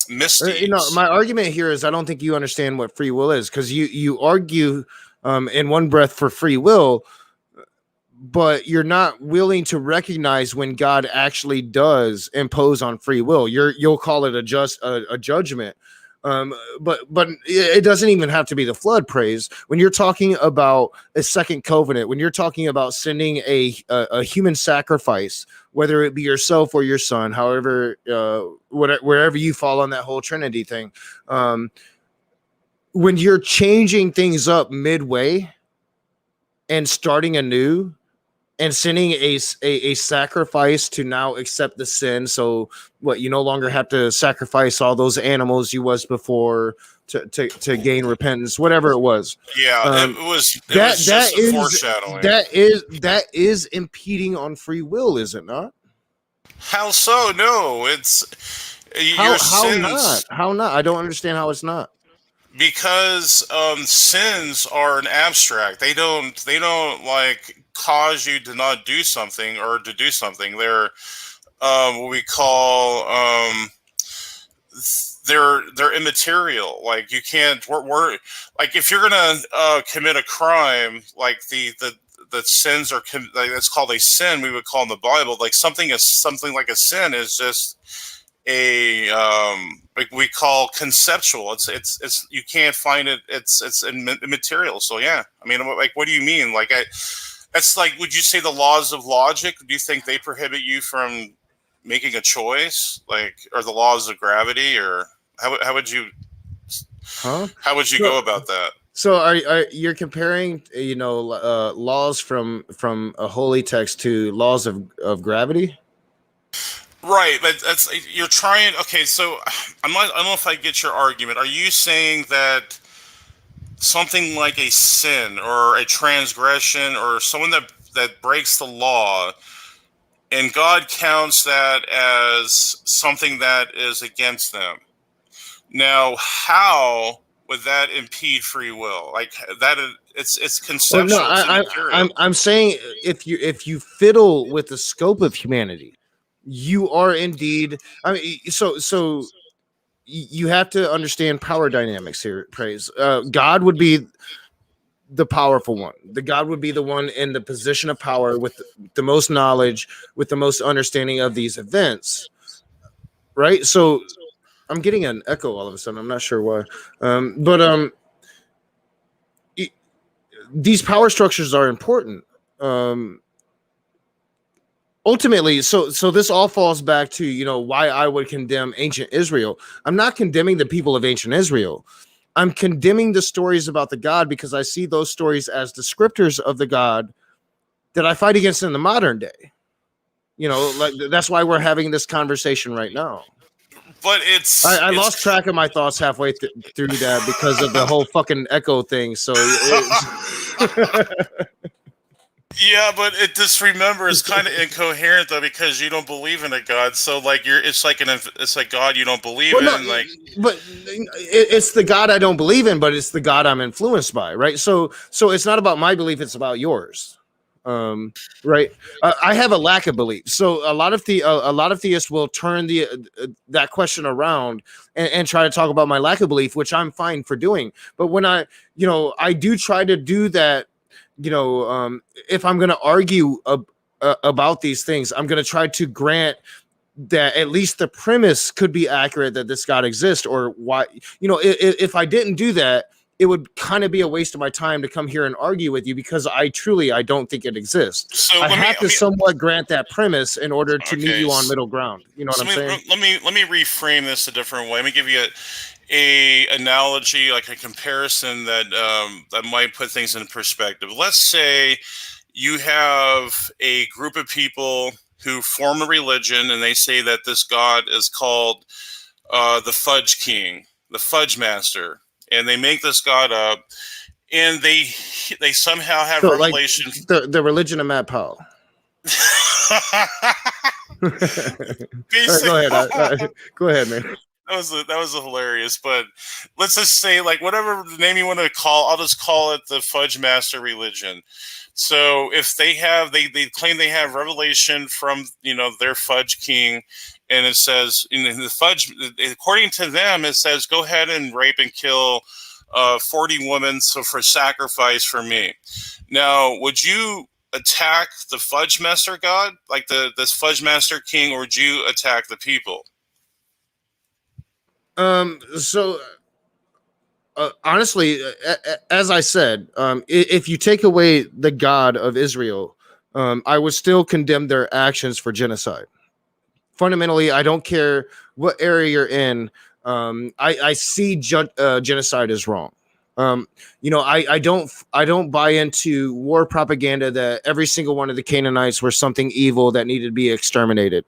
misdeeds.
My argument here is I don't think you understand what free will is, because you argue in one breath for free will, but you're not willing to recognize when God actually does impose on free will. You'll call it a judgment. But it doesn't even have to be the flood. Praise, when you're talking about a second covenant, when you're talking about sending a human sacrifice, whether it be yourself or your son, however, wherever you fall on that whole Trinity thing, when you're changing things up midway and starting anew and sending a sacrifice to now accept the sin. So what, you no longer have to sacrifice all those animals you was before to gain repentance, whatever it was.
Yeah, it was just a foreshadowing.
That is impeding on free will, is it not?
How so? No, it's your sins.
How not? I don't understand how it's not.
Because sins are an abstract. They don't like cause you to not do something or to do something. They're what we call they're immaterial. Like you can't. We're like if you're gonna commit a crime, like the sins are like, that's called a sin. We would call in the Bible like something like a sin is just a like we call conceptual. It's you can't find it. It's immaterial. So yeah, I mean, like, what do you mean? Like, that's like, would you say the laws of logic? Do you think they prohibit you from making a choice, like, or the laws of gravity, or how would you?
Huh?
How would you go about that?
So are you're comparing, laws from a holy text to laws of gravity?
Right, but that's you're trying. Okay, so I don't know if I get your argument. Are you saying that something like a sin or a transgression or someone that breaks the law, and God counts that as something that is against them? Now, how would that impede free will? Like that, it's conceptual.
Well, no, I'm saying if you fiddle with the scope of humanity, you are indeed. I mean, so you have to understand power dynamics here. Praise. God would be the powerful one. The God would be the one in the position of power with the most knowledge, with the most understanding of these events. Right. So I'm getting an echo all of a sudden. I'm not sure why. But these power structures are important. Ultimately, so this all falls back to why I would condemn ancient Israel. I'm not condemning the people of ancient Israel. I'm condemning the stories about the God because I see those stories as descriptors of the God that I fight against in the modern day. Like that's why we're having this conversation right now.
But
I lost track of my thoughts halfway through that because of the whole fucking echo thing. So.
Yeah, but just remember, it's kind of incoherent though because you don't believe in a God. So like it's like God you don't believe in. Like,
but it's the God I don't believe in, but it's the God I'm influenced by, right? So it's not about my belief; it's about yours, right? I have a lack of belief, so a lot of theists will turn that question around and try to talk about my lack of belief, which I'm fine for doing. But when I do try to do that. If I'm going to argue about these things, I'm going to try to grant that at least the premise could be accurate that this God exists, or why, if I didn't do that, it would kind of be a waste of my time to come here and argue with you because I don't think it exists. So I have to somewhat grant that premise in order to meet you on middle ground. You know what I'm saying?
Let me reframe this a different way. Let me give you a analogy, like a comparison that might put things in perspective. Let's say you have a group of people who form a religion and they say that this God is called the Fudge King, the Fudge Master, and they make this God up, and they somehow have revelation.
Like the religion of Matt Powell. Go ahead, man.
That was hilarious, but let's just say, like, whatever name you want to call, I'll just call it the Fudge Master religion. So if they claim they have revelation from their Fudge King, and it says in the Fudge, according to them, it says go ahead and rape and kill 40 women for sacrifice for me. Now, would you attack the Fudge Master God, like this Fudge Master King, or would you attack the people?
Honestly, as I said, if you take away the God of Israel, I would still condemn their actions for genocide. Fundamentally, I don't care what area you're in. I see genocide as wrong. I don't buy into war propaganda that every single one of the Canaanites were something evil that needed to be exterminated.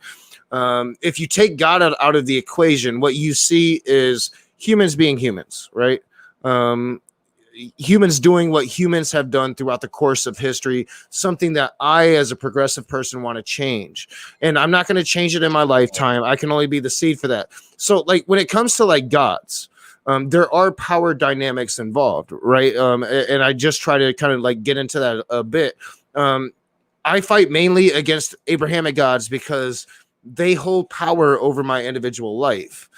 If you take God out of the equation, what you see is humans being humans, right? Humans doing what humans have done throughout the course of history, something that I, as a progressive person, want to change. And I'm not going to change it in my lifetime. I can only be the seed for that. So, like, when it comes to like gods, there are power dynamics involved, right? And I just try to kind of like get into that a bit. I fight mainly against Abrahamic gods because they hold power over my individual life.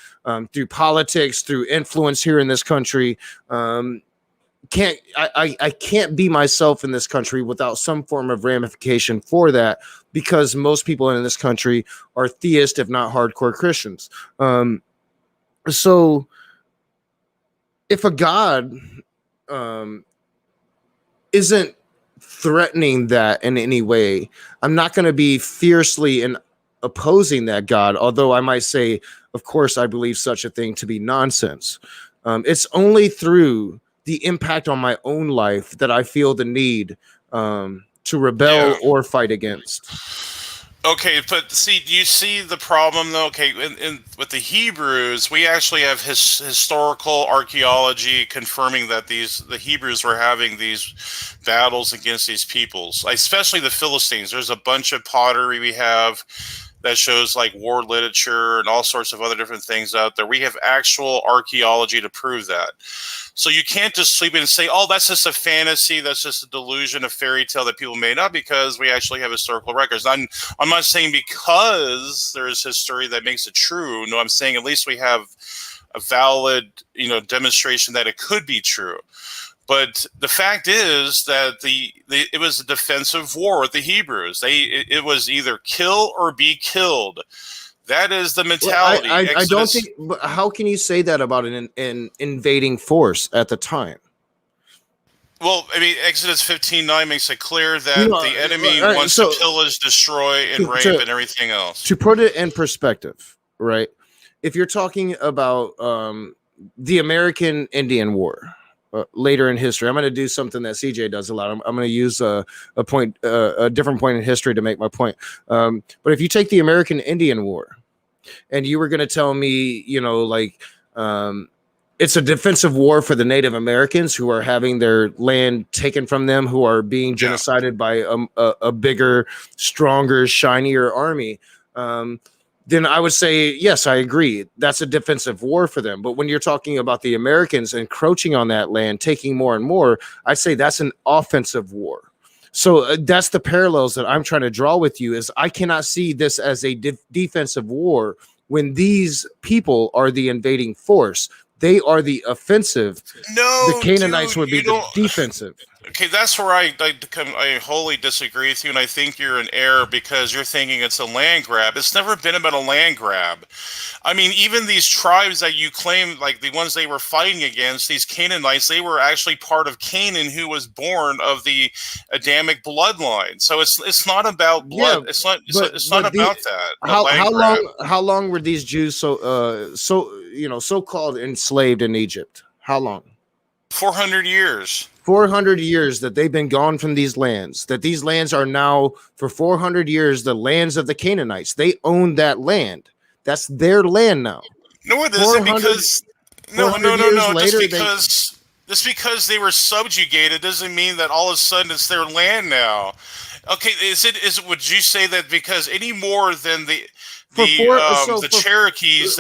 Through politics, through influence here in this country. I can't be myself in this country without some form of ramification for that, because most people in this country are theist, if not hardcore Christians. So if a God isn't threatening that in any way, I'm not going to be fiercely and opposing that God, although I might say, of course, I believe such a thing to be nonsense. It's only through the impact on my own life that I feel the need to rebel or fight against.
Okay, but see, do you see the problem though? Okay, with the Hebrews, we actually have historical archaeology confirming that the Hebrews were having these battles against these peoples, especially the Philistines. There's a bunch of pottery we have that shows like war literature and all sorts of other different things out there. We have actual archaeology to prove that. So you can't just sleep in and say, oh, that's just a fantasy, that's just a delusion, a fairy tale that people made up, because we actually have historical records. I'm not saying because there is history that makes it true. No, I'm saying at least we have a valid, demonstration that it could be true. But the fact is that it was a defensive war with the Hebrews. It was either kill or be killed. That is the mentality.
Well, I don't think. But how can you say that about an invading force at the time?
Well, I mean, Exodus 15:9 makes it clear that the enemy wants to pillage, destroy, and rape, and everything else. To
put it in perspective, right? If you're talking about the American Indian War. Later in history, I'm going to do something that CJ does a lot. I'm going to use a different point in history to make my point. But if you take the American Indian War, and you were going to tell me, it's a defensive war for the Native Americans who are having their land taken from them, who are being genocided by a bigger, stronger, shinier army. Then I would say, yes, I agree. That's a defensive war for them. But when you're talking about the Americans encroaching on that land, taking more and more, I'd say that's an offensive war. So that's the parallels that I'm trying to draw with you, is I cannot see this as a defensive war when these people are the invading force. They are the offensive.
No,
the Canaanites would be the defensive.
Okay, that's where I wholly disagree with you, and I think you're in error because you're thinking it's a land grab. It's never been about a land grab. I mean, even these tribes that you claim, like the ones they were fighting against, these Canaanites, they were actually part of Canaan, who was born of the Adamic bloodline. So it's not about blood. Yeah, it's not about that.
How long were these Jews so-called enslaved in Egypt? How long?
400 years.
400 years that they've been gone from these lands, that these lands are now for 400 years the lands of the Canaanites. They own that land. That's their land now.
No, it isn't, because no. Just because they were subjugated doesn't mean that all of a sudden it's their land now. Okay, would you say that because any more than the Cherokees?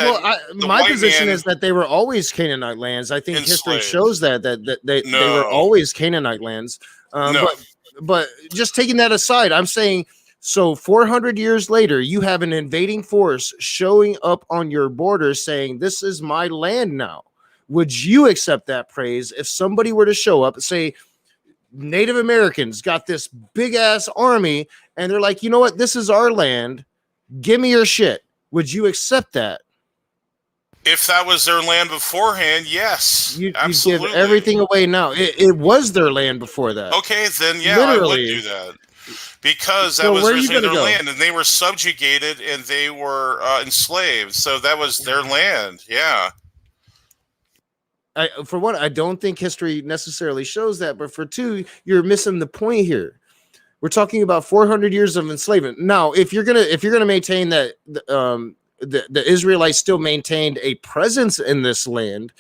My position is that they were always Canaanite lands. I think history shows that they were always Canaanite lands. But just taking that aside, I'm saying, so 400 years later, you have an invading force showing up on your border saying, this is my land now. Would you accept that praise if somebody were to show up and say, Native Americans got this big ass army, and they're like, you know what? This is our land. Give me your shit. Would you accept that?
If that was their land beforehand, yes,
You
absolutely.
give everything away now. It was their land before that.
Okay, then yeah,
Literally.
I would do that. Because that
So
was
where are you
originally their
gonna go?
land, and they were subjugated, and they were enslaved. So that was their land. Yeah.
For one, I don't think history necessarily shows that, but for two, you're missing the point here. We're talking about 400 years of enslavement. Now, if you're gonna maintain that the Israelites still maintained a presence in this land,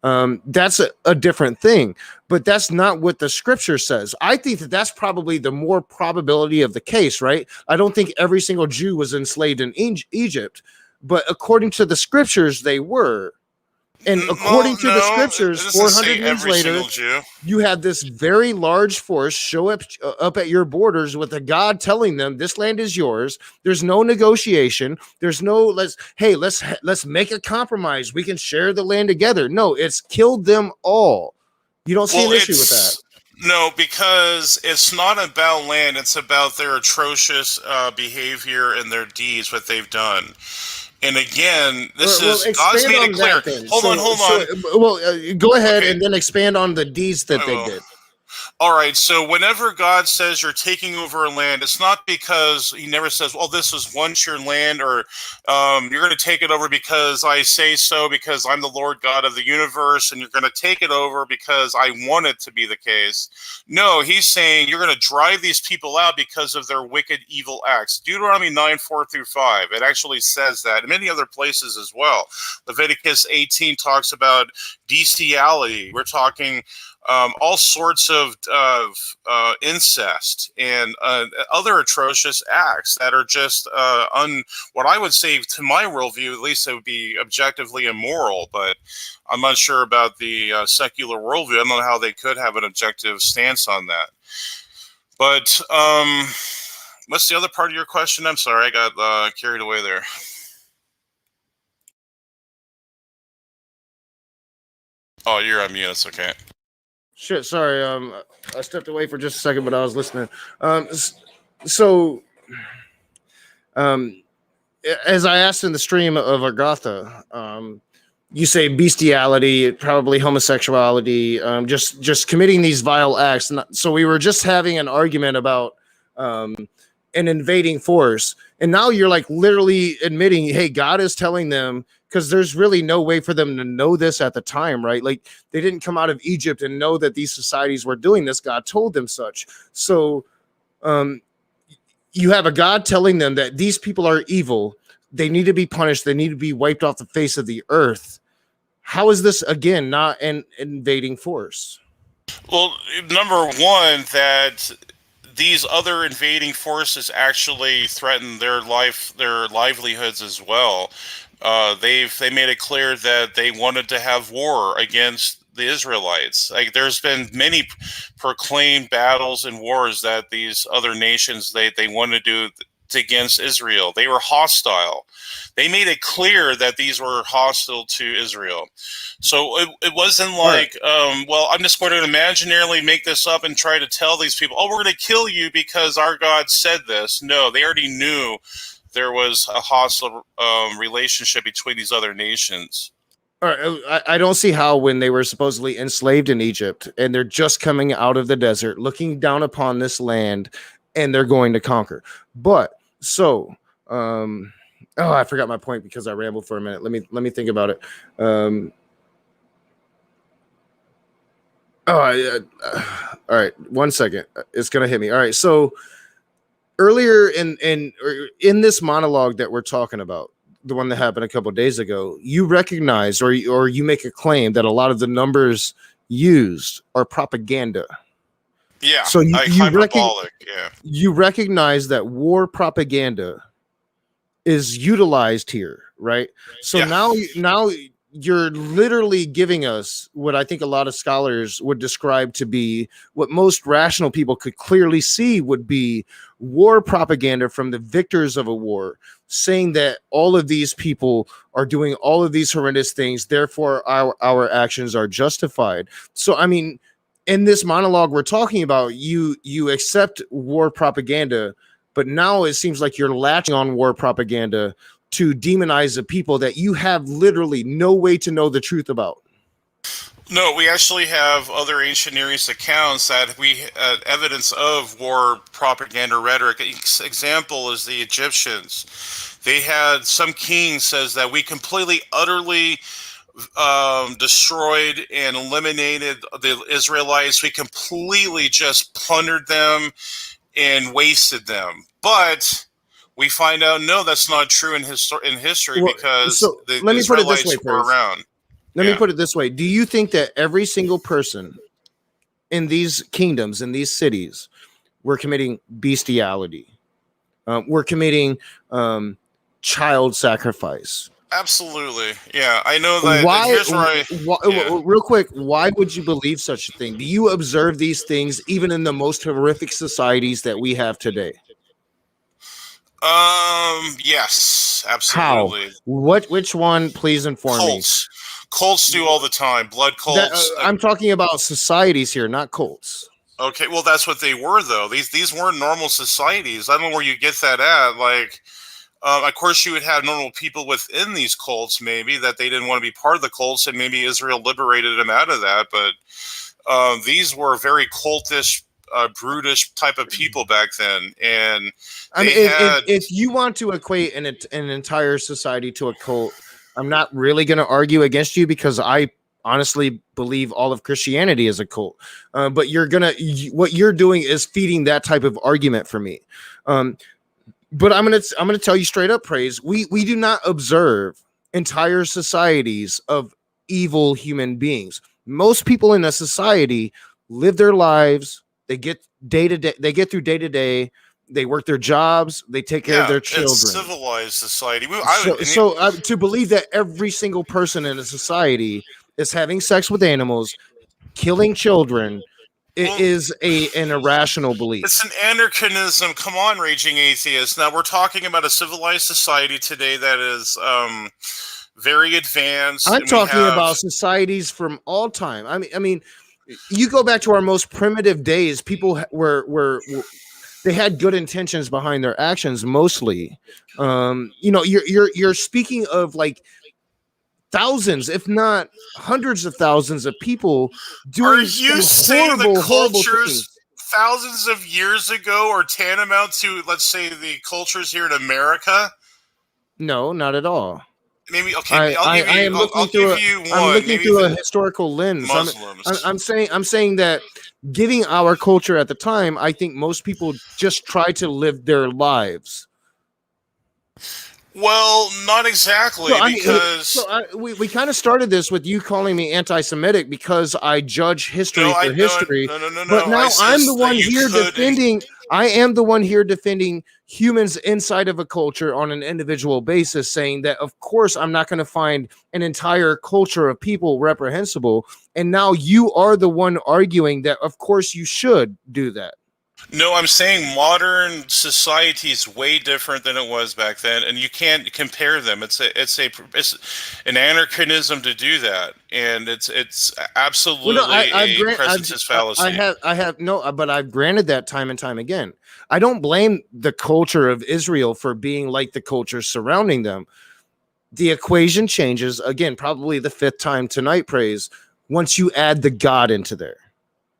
that's a different thing. But that's not what the scripture says. I think that that's probably the more probability of the case, right? I don't think every single Jew was enslaved in Egypt, but according to the scriptures, they were. And according to the scriptures, 400 years later, you had this very large force show up at your borders with a God telling them this land is yours. There's no negotiation. There's no let's make a compromise. We can share the land together. No, it's killed them all. You don't see an issue with that.
No, because it's not about land. It's about their atrocious behavior and their deeds, what they've done. And again, God's made it clear. Hold on.
Go ahead and then expand on the deeds that they did.
All right, so whenever God says you're taking over a land, it's not because he never says, well, this was once your land, or you're going to take it over because I say so, because I'm the Lord God of the universe, and you're going to take it over because I want it to be the case. No, he's saying you're going to drive these people out because of their wicked, evil acts. Deuteronomy 9:4-5, it actually says that, and many other places as well. Leviticus 18 talks about bestiality. We're talking all sorts of incest and other atrocious acts that are just what I would say, to my worldview, at least, it would be objectively immoral. But I'm not sure about the secular worldview. I don't know how they could have an objective stance on that. But what's the other part of your question? I'm sorry, I got carried away there. Oh, you're on mute. It's okay.
Shit, sorry. I stepped away for just a second, but I was listening. So, as I asked in the stream of Agatha, you say bestiality, probably homosexuality, just committing these vile acts. So we were just having an argument about an invading force, and now you're like literally admitting, hey, God is telling them. Because there's really no way for them to know this at the time, right? Like they didn't come out of Egypt and know that these societies were doing this. God told them such. So you have a God telling them that these people are evil. They need to be punished. They need to be wiped off the face of the earth. How is this, again, not an invading force?
Well, number one, that these other invading forces actually threaten their livelihoods as well. They made it clear that they wanted to have war against the Israelites. Like there's been many proclaimed battles and wars that these other nations they wanted to do against Israel. They were hostile. They made it clear that these were hostile to Israel. So it wasn't like, well, I'm just going to imaginarily make this up and try to tell these people, oh, we're going to kill you because our God said this. No, they already knew there was a hostile relationship between these other nations.
All right, I don't see how, when they were supposedly enslaved in Egypt and they're just coming out of the desert, looking down upon this land, and they're going to conquer. But so, I forgot my point because I rambled for a minute. Let me think about it. All right, 1 second. It's gonna hit me. All right, so earlier in this monologue that we're talking about, the one that happened a couple of days ago, you recognize or you make a claim that a lot of the numbers used are propaganda.
Yeah,
so
hyperbolic.
You recognize that war propaganda is utilized here, right? So now you're literally giving us what I think a lot of scholars would describe to be what most rational people could clearly see would be war propaganda from the victors of a war, saying that all of these people are doing all of these horrendous things, therefore our actions are justified. So, I mean, in this monologue we're talking about, you accept war propaganda, but now it seems like you're latching on war propaganda to demonize the people that you have literally no way to know the truth about.
No, we actually have other ancient Near East accounts that we evidence of war propaganda rhetoric. Example is the Egyptians. They had some king says that we completely, utterly destroyed and eliminated the Israelites. We completely just plundered them and wasted them. But we find out, no, that's not true in history,
Well,
because
so
the
let me put it this way,
Israelites were
Praise.
around.
Let me
Yeah.
put it this way. Do you think that every single person in these kingdoms, in these cities, were committing bestiality? We're committing child sacrifice.
Absolutely. Yeah, I know that.
Why,
Here's where yeah.
real quick, why would you believe such a thing? Do you observe these things even in the most horrific societies that we have today?
Yes, absolutely.
How? Which one? Please inform
Cults. Cults do all the time. Blood
me.
cults.
I'm talking about societies here, not cults.
Okay, well, that's what they were, though. These weren't normal societies. I don't know where you get that at. Like, of course, you would have normal people within these cults, maybe, that they didn't want to be part of the cults, and maybe Israel liberated them out of that. But these were very cultish, brutish type of people back then. And
I mean, if you want to equate an entire society to a cult, I'm not really going to argue against you, because I honestly believe all of Christianity is a cult. But what you're doing is feeding that type of argument for me. But I'm gonna tell you straight up, Praise. We do not observe entire societies of evil human beings. Most people in a society live their lives. They get day to day. They get through day to day. They work their jobs. They take care of their children.
It's civilized society.
To believe that every single person in a society is having sex with animals, killing children, it is an irrational belief.
It's an anachronism. Come on, raging atheist. Now, we're talking about a civilized society today that is very advanced.
I'm talking about societies from all time. I mean, you go back to our most primitive days. People were they had good intentions behind their actions. Mostly, you're speaking of like thousands, if not hundreds of thousands of people doing. Are
you saying the cultures thousands of years ago are tantamount to, let's say, the cultures here in America?
No, not at all.
Maybe okay. I'll give you one.
I'm looking through a historical lens. I'm saying that given our culture at the time, I think most people just try to live their lives.
Well, not exactly,
we kind of started this with you calling me anti-Semitic because I judge history for history.
No.
But now I'm the one here defending. I am the one here defending humans inside of a culture on an individual basis, saying that, of course, I'm not going to find an entire culture of people reprehensible. And now you are the one arguing that, of course, you should do that.
No, I'm saying modern society is way different than it was back then, and you can't compare them. It's an anachronism to do that, and it's absolutely a presentist fallacy.
But I've granted that time and time again. I don't blame the culture of Israel for being like the culture surrounding them. The equation changes again, probably the fifth time tonight, Praise, once you add the God into there.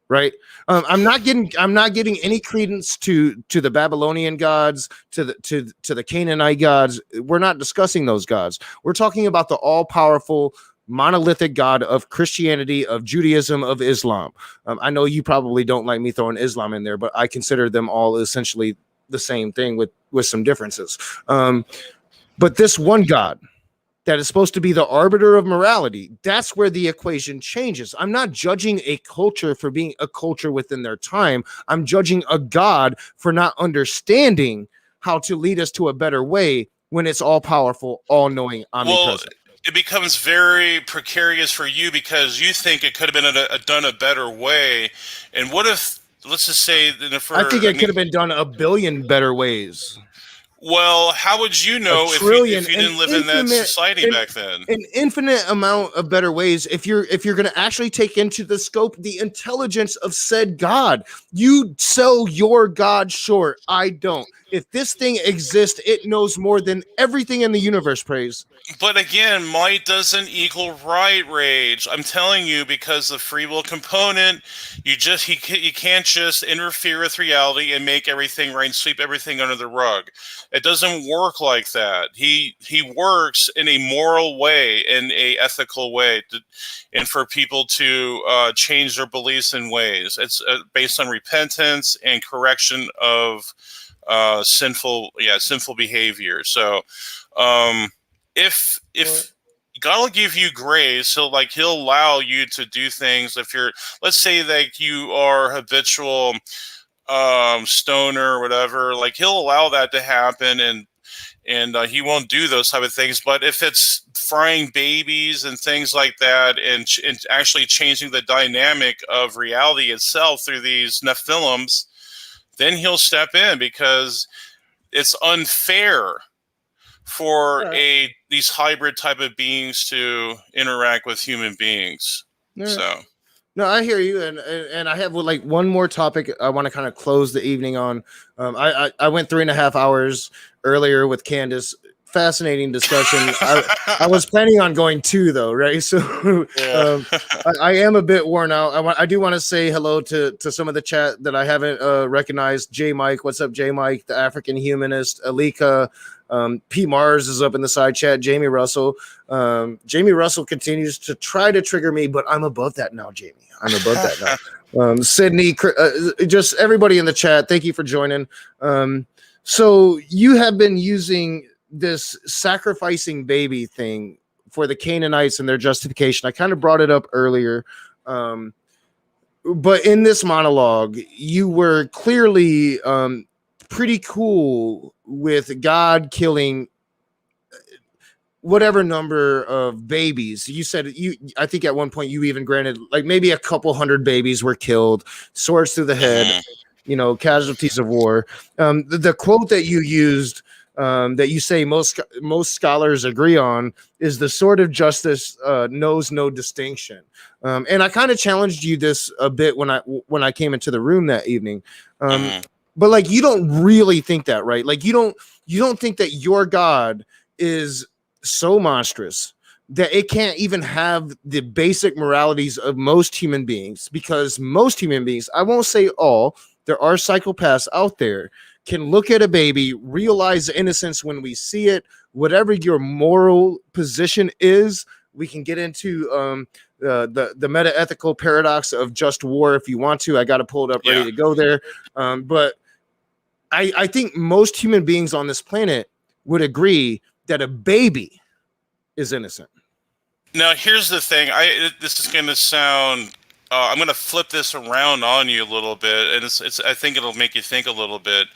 Right. I'm not giving any credence to the Babylonian gods, to the Canaanite gods. We're not discussing those gods. We're talking about the all-powerful monolithic God of Christianity, of Judaism, of Islam. I know you probably don't like me throwing Islam in there, but I consider them all essentially the same thing with some differences. But this one God that is supposed to be the arbiter of morality, that's where the equation changes. I'm not judging a culture for being a culture within their time. I'm judging a God for not understanding how to lead us to a better way when it's all-powerful, all-knowing, omnipresent.
Well, it becomes very precarious for you because you think it could have been done a better way. And what if, let's just say...
I think it could have been done a billion better ways.
Well, how would you know if you didn't live in that society back then?
An infinite amount of better ways. If you're going to actually take into the scope the intelligence of said God, you sell your God short. I don't. If this thing exists, it knows more than everything in the universe. Praise.
But again, might doesn't equal right, Rage. I'm telling you, because the free will component, you can't just interfere with reality and make everything right and sweep everything under the rug. It doesn't work like that. He works in a moral way, in a ethical way, and for people to change their beliefs and ways. It's based on repentance and correction of sinful behavior. So. If God will give you grace, he'll allow you to do things. If you're, let's say that you are habitual stoner or whatever, like he'll allow that to happen, and he won't do those type of things. But if it's frying babies and things like that, and actually changing the dynamic of reality itself through these Nephilims, then he'll step in, because it's unfair for these hybrid type of beings to interact with human beings. Yeah. So
no, I hear you, and I have like one more topic I want to kind of close the evening on. I went 3.5 hours earlier with Candace. Fascinating discussion. I was planning on going 2 though, right? So yeah. I am a bit worn out. I do want to say hello to some of the chat that I haven't recognized. J Mike, what's up, J Mike, the African humanist, Alika. P Mars is up in the side chat. Jamie Russell. Jamie Russell continues to try to trigger me, but I'm above that now, Jamie. I'm above that now. Sydney, just everybody in the chat, thank you for joining. So you have been using this sacrificing baby thing for the Canaanites and their justification. I kind of brought it up earlier. But in this monologue, you were clearly pretty cool with God killing whatever number of babies. You said I think at one point you even granted like maybe a couple hundred babies were killed, swords through the head, casualties of war. The quote that you used, that you say most scholars agree on, is the sword of justice knows no distinction. And I kind of challenged you this a bit when I came into the room that evening. But like, you don't really think that, right? Like you don't think that your God is so monstrous that it can't even have the basic moralities of most human beings, because most human beings, I won't say all, there are psychopaths out there, can look at a baby, realize innocence when we see it. Whatever your moral position is, we can get into the meta-ethical paradox of just war if you want to. I got to pull it up ready to go there. But I think most human beings on this planet would agree that a baby is innocent.
Now, here's the thing. This is going to sound... I'm going to flip this around on you a little bit, and I think it'll make you think a little bit.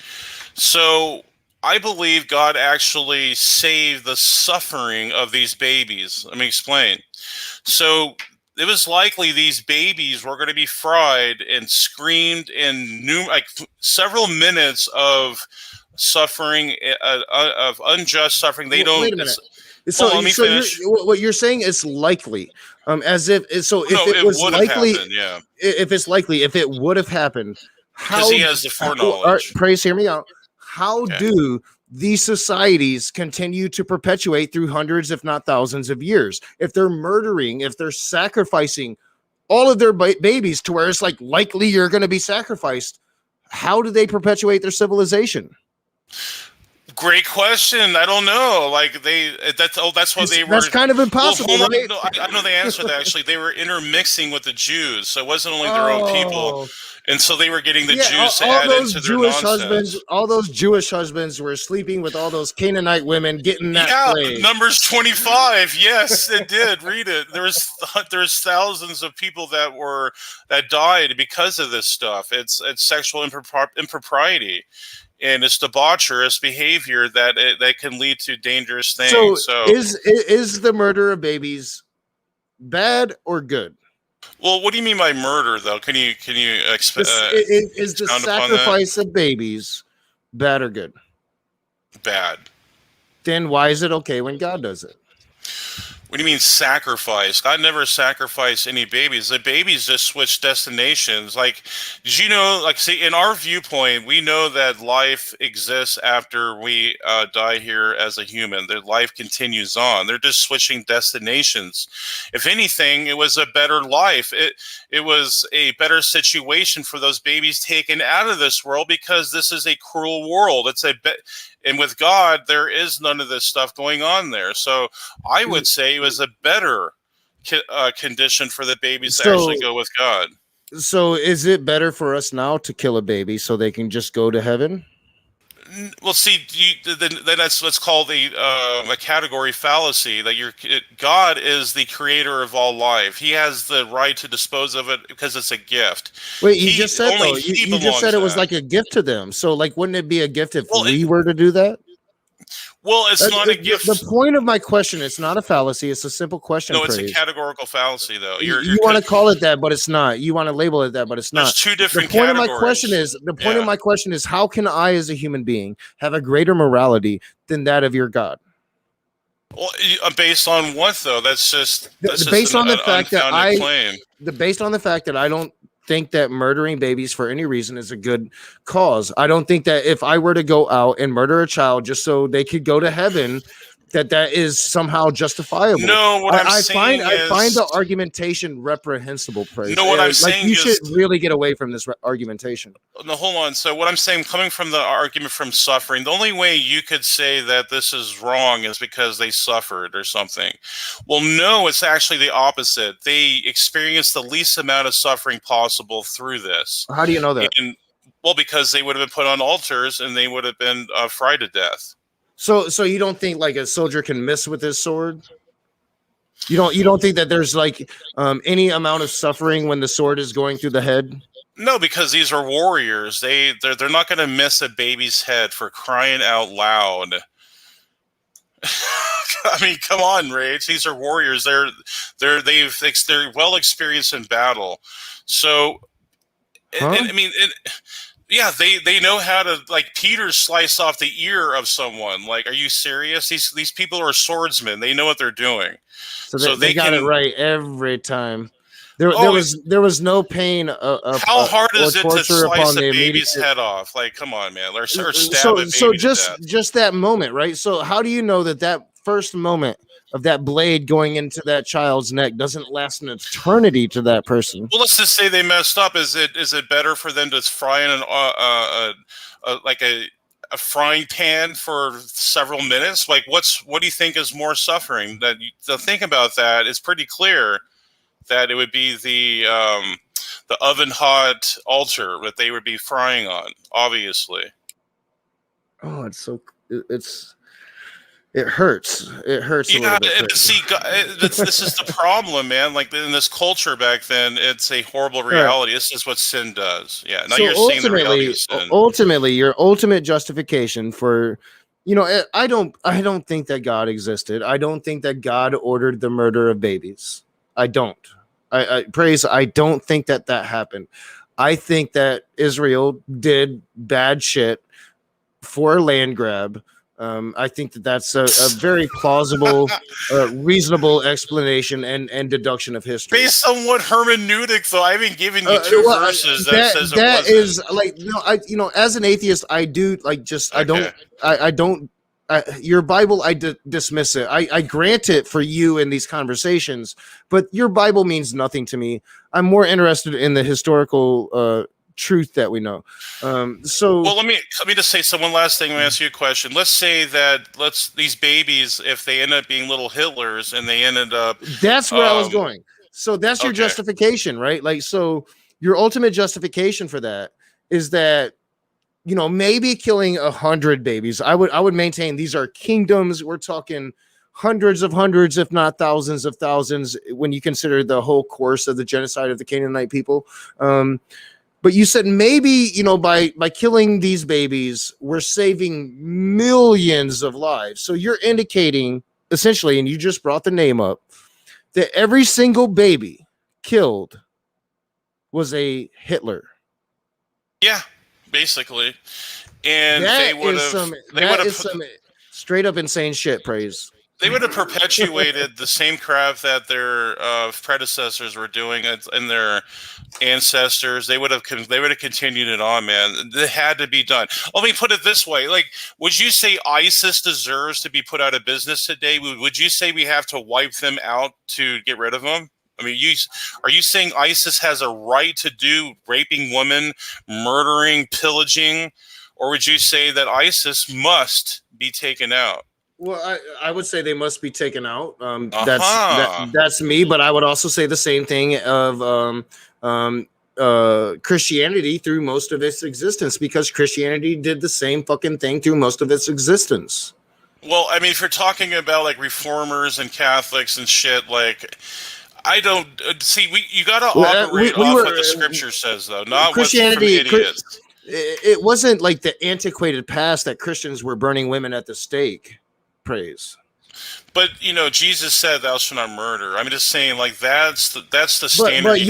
So I believe God actually saved the suffering of these babies. Let me explain. So it was likely these babies were going to be fried and screamed in several minutes of suffering, of unjust suffering. They don't.
Wait a minute. So what you're saying is likely, as if so. If it was likely,
yeah.
If it's likely, if it would have happened,
because he has the foreknowledge.
Praise, hear me out. How do these societies continue to perpetuate through hundreds, if not thousands, of years? If they're murdering, if they're sacrificing all of their babies to where it's like likely you're going to be sacrificed, how do they perpetuate their civilization?
Great question. I don't know. Like that's what they were.
That's kind of impossible, right?
No, I know the answer to that. Actually, they were intermixing with the Jews, so it wasn't only their own people, and so they were getting the Jews to add into their nonsense.
All those Jewish husbands were sleeping with all those Canaanite women, getting that.
Yeah, Numbers 25. Yes, it did. Read it. There's thousands of people that died because of this stuff. It's sexual impropriety. And it's debaucherous behavior that can lead to dangerous things. So
is the murder of babies bad or good?
Well, what do you mean by murder, though? Can you
is the sacrifice of babies bad or good?
Bad.
Then why is it okay when God does it?
What do you mean sacrifice? God never sacrificed any babies. The babies just switch destinations. Like, did you know, like, see, in our viewpoint, we know that life exists after we die here as a human. That life continues on. They're just switching destinations. If anything, it was a better life. It was a better situation for those babies taken out of this world, because this is a cruel world. And with God, there is none of this stuff going on there. So I would say it was a better condition for the babies to actually go with God.
So is it better for us now to kill a baby so they can just go to heaven?
Well, see, then that's what's called a category fallacy. That God is the creator of all life. He has the right to dispose of it because it's a gift.
Wait, you just said you just said it was like a gift to them. So, like, wouldn't it be a gift if we were to do that?
Well, it's not a gift.
The point of my question, it's not a fallacy. It's a simple question.
No, it's a categorical fallacy, though.
You want to call it that, but it's not. You want to label it that, but it's not.
There's two different
categories. The point of my question is, how can I, as a human being, have a greater morality than that of your God?
Well, based on what, though? Based
on the fact that I don't think that murdering babies for any reason is a good cause. I don't think that if I were to go out and murder a child just so they could go to heaven, that is somehow justifiable.
No, I find
the argumentation reprehensible. You should really get away from this argumentation.
No, hold on. So what I'm saying, coming from the argument from suffering, the only way you could say that this is wrong is because they suffered or something. Well, no, it's actually the opposite. They experienced the least amount of suffering possible through this.
How do you know that?
Well, because they would have been put on altars and they would have been fried to death.
So you don't think like a soldier can miss with his sword? You don't think that there's like any amount of suffering when the sword is going through the head?
No, because these are warriors. They're not going to miss a baby's head, for crying out loud. I mean, come on, Rage. These are warriors. They're well experienced in battle. So, yeah, they know how to, like, Peter slice off the ear of someone. Like, are you serious? These people are swordsmen. They know what they're doing.
So they got it right every time. There was no pain.
How hard is it to slice a baby's head off? Like, come on, man. Or stab a baby to death.
Just that moment, right? So how do you know that first moment of that blade going into that child's neck doesn't last an eternity to that person?
Well, let's just say they messed up. Is it better for them to fry in a frying pan for several minutes? Like, what do you think is more suffering? To think about that, it's pretty clear that it would be the oven hot altar that they would be frying on. Obviously.
Oh, it hurts. It hurts a little bit.
See, this is the problem, man. Like, in this culture back then, it's a horrible reality. Right. This is what sin does. Yeah. Now you're seeing the reality of sin.
Ultimately, your ultimate justification for, I don't think that God existed. I don't think that God ordered the murder of babies. I don't. I don't think that happened. I think that Israel did bad shit for a land grab. I think that's a very plausible, reasonable explanation and deduction of history.
Based on what hermeneutic, though, I haven't given you two verses that says
that it is like, as an atheist, I do like just okay. I don't. Your Bible, I dismiss it. I grant it for you in these conversations, but your Bible means nothing to me. I'm more interested in the historical truth that we know. So,
well, let me just say one last thing. Let me ask you a question. Let's say that these babies, if they end up being little Hitlers and they ended up,
that's where I was going. So that's your justification, right? Like, so your ultimate justification for that is that, maybe killing 100 babies. I would maintain these are kingdoms. We're talking hundreds, if not thousands of thousands, when you consider the whole course of the genocide of the Canaanite people. But you said maybe, by killing these babies, we're saving millions of lives. So you're indicating, essentially, and you just brought the name up, that every single baby killed was a Hitler.
Yeah. basically, and
That is some
they would
straight up insane shit, Praise.
have perpetuated the same crap that their predecessors were doing and their ancestors. They would have continued it on, man. It had to be done. Let me put it this way: like, would you say ISIS deserves to be put out of business today? Would you say we have to wipe them out to get rid of them? I mean, are you saying ISIS has a right to do raping women, murdering, pillaging, or would you say that ISIS must be taken out?
Well, I would say they must be taken out. That's me, but I would also say the same thing of Christianity through most of its existence, because Christianity did the same fucking thing through most of its existence.
Well, I mean, if you're talking about like reformers and Catholics and shit, like, I don't see. You got to operate off what the Scripture says, though, not Christianity. What's from idiots.
It wasn't like the antiquated past that Christians were burning women at the stake. Praise.
But Jesus said, "Thou shalt not murder." I'm just saying, like, that's the standard.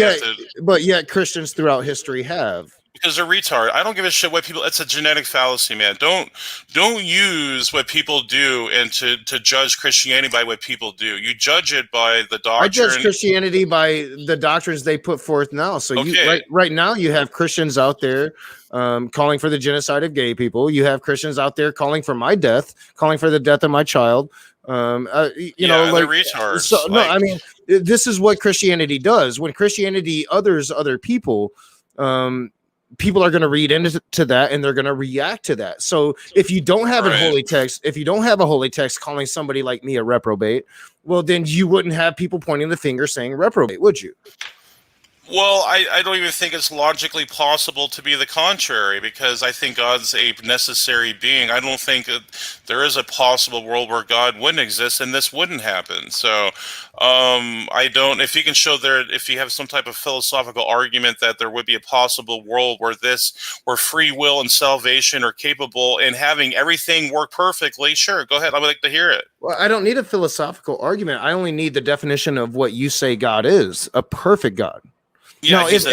But yet Christians throughout history have.
Because they're retarded. I don't give a shit what people. It's a genetic fallacy, man. Don't use what people do and to judge Christianity by what people do. You judge it by the doctrine.
I judge Christianity by the doctrines they put forth now. So right now you have Christians out there calling for the genocide of gay people. You have Christians out there calling for my death, calling for the death of my child. They're retards. So, no, I mean, this is what Christianity does. When Christianity others other people, people are going to read into that and they're going to react to that. So if you don't have a holy text calling somebody like me a reprobate, well, then you wouldn't have people pointing the finger saying reprobate, would you?
Well, I don't even think it's logically possible to be the contrary, because I think God's a necessary being. I don't think there is a possible world where God wouldn't exist and this wouldn't happen. So I don't, if you can show if you have some type of philosophical argument that there would be a possible world where free will and salvation are capable and having everything work perfectly, sure, go ahead. I would like to hear it.
Well, I don't need a philosophical argument. I only need the definition of what you say God is, a perfect God.
Yeah, no, if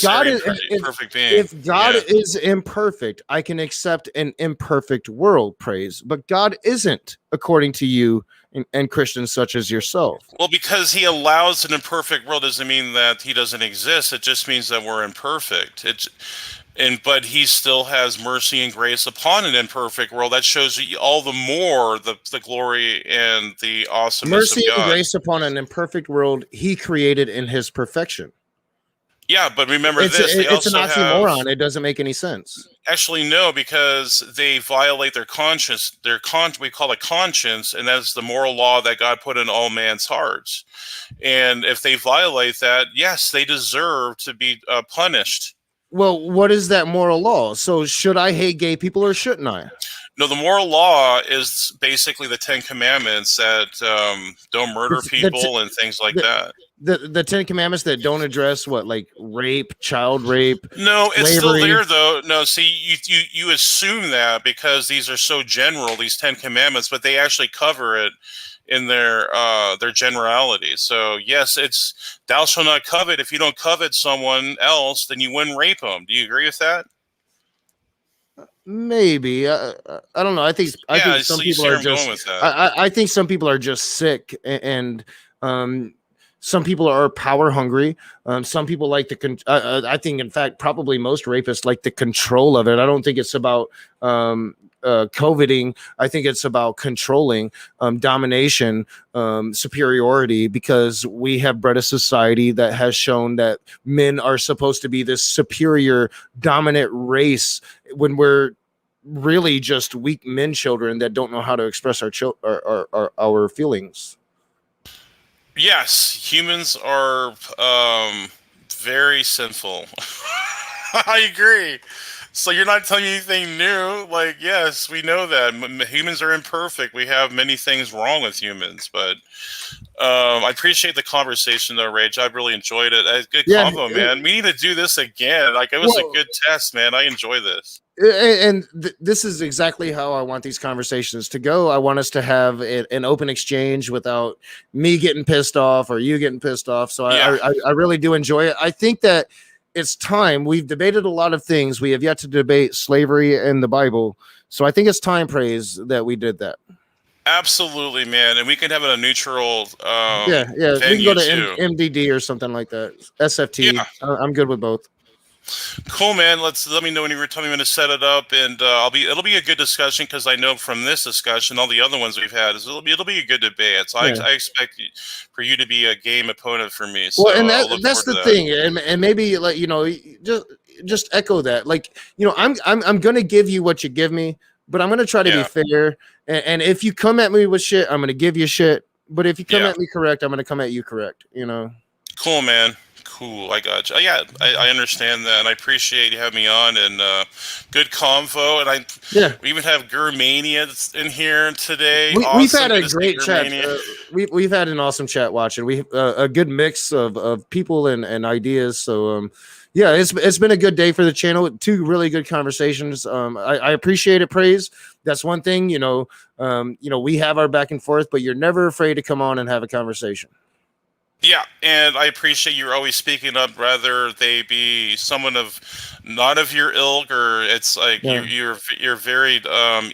God is perfect being.
If God is imperfect, I can accept an imperfect world, praise. But God isn't, according to you and Christians such as yourself.
Well, because he allows an imperfect world doesn't mean that he doesn't exist. It just means that we're imperfect. But he still has mercy and grace upon an imperfect world. That shows you all the more the glory and the awesomeness of God.
Mercy and grace upon an imperfect world he created in his perfection.
Yeah, but remember it's
an oxymoron. It doesn't make any sense.
Actually, no, because they violate their conscience. We call it conscience, and that's the moral law that God put in all man's hearts. And if they violate that, yes, they deserve to be punished.
Well, what is that moral law? So should I hate gay people or shouldn't I?
No, the moral law is basically the 10 Commandments that don't murder people and things like that.
The 10 Commandments that don't address what, like rape, child rape.
No, it's still there though. No, see, you assume that because these are so general, these 10 Commandments, but they actually cover it in their generality. So yes, it's thou shalt not covet. If you don't covet someone else, then you wouldn't rape them. Do you agree with that?
Maybe I don't know. I think some people are just. I think some people are just sick, and some people are power hungry. Some people like the. I think, in fact, probably most rapists like the control of it. I don't think it's about coveting. I think it's about controlling, domination, superiority, because we have bred a society that has shown that men are supposed to be this superior, dominant race when we're really just weak men children that don't know how to express our feelings.
Yes, humans are very sinful. I agree. So you're not telling me anything new. Like, yes, we know that humans are imperfect. We have many things wrong with humans, but I appreciate the conversation, though, Rage. I really enjoyed it. Good combo, man. We need to do this again. Like, it was a good test, man. I enjoy this.
And this is exactly how I want these conversations to go. I want us to have an open exchange without me getting pissed off or you getting pissed off. So I really do enjoy it. I think that it's time. We've debated a lot of things. We have yet to debate slavery and the Bible. So I think it's time, Praise, that we did that.
Absolutely, man. And we can have it a neutral
Yeah. We can
venue
go to
too.
MDD or something like that. SFT.
Yeah.
I'm good with both.
Cool, man. Let me know when you're telling me when to set it up, and it'll be a good discussion, because I know from this discussion, all the other ones we've had, it'll be a good debate. So
Yeah.
I expect for you to be a game opponent for me. So
Well, and
I'll look
that's
forward
the
to
thing, and maybe, like, just echo that. Like, I'm gonna give you what you give me, but I'm gonna try to be fair. And if you come at me with shit, I'm gonna give you shit. But if you come at me correct, I'm gonna come at you correct.
Cool, man. Cool, I got you. Yeah, I understand that, and I appreciate you having me on, and good convo. And we even have Germania in here today.
We've had a great chat. We've had an awesome chat watching. We a good mix of people and ideas. So yeah, it's been a good day for the channel. 2 really good conversations. I appreciate it, Praise. That's one thing. We have our back and forth, but you're never afraid to come on and have a conversation.
Yeah, and I appreciate you're always speaking up, whether they be someone not of your ilk, or it's like you're very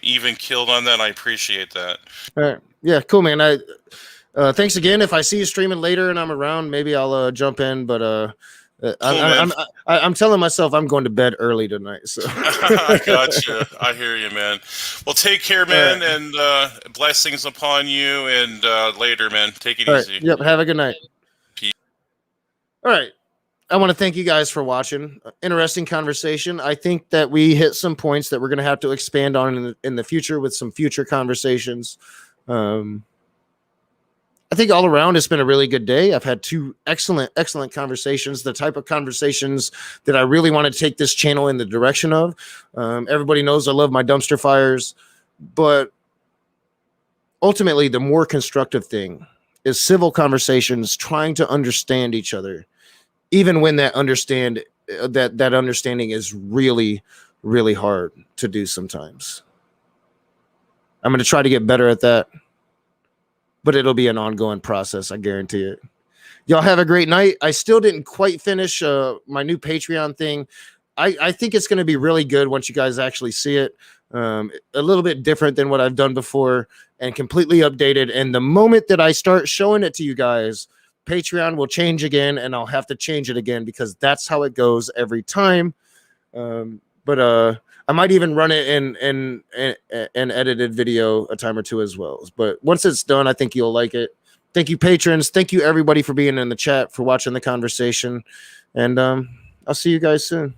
even keeled on that. I appreciate that.
All right. Yeah, cool, man. Thanks again. If I see you streaming later and I'm around, maybe I'll jump in. But cool, I'm telling myself I'm going to bed early tonight. So
I got you. I hear you, man. Well, take care, man, and blessings upon you. And later, man. Take it easy.
Right. Yep. Have a good night. All right. I want to thank you guys for watching. Interesting conversation. I think that we hit some points that we're going to have to expand on in the future with some future conversations. I think all around it's been a really good day. I've had 2 excellent conversations, the type of conversations that I really want to take this channel in the direction of. Everybody knows I love my dumpster fires, but ultimately the more constructive thing is civil conversations, trying to understand each other, even when that understanding is really, really hard to do sometimes. I'm going to try to get better at that, but it'll be an ongoing process. I guarantee it. Y'all have a great night. I still didn't quite finish my new Patreon thing. I think it's going to be really good once you guys actually see it. A little bit different than what I've done before and completely updated. And the moment that I start showing it to you guys, Patreon will change again, and I'll have to change it again, because that's how it goes every time. But I might even run it in an edited video a time or 2 as well. But once it's done, I think you'll like it. Thank you, patrons. Thank you, everybody, for being in the chat, for watching the conversation. And I'll see you guys soon.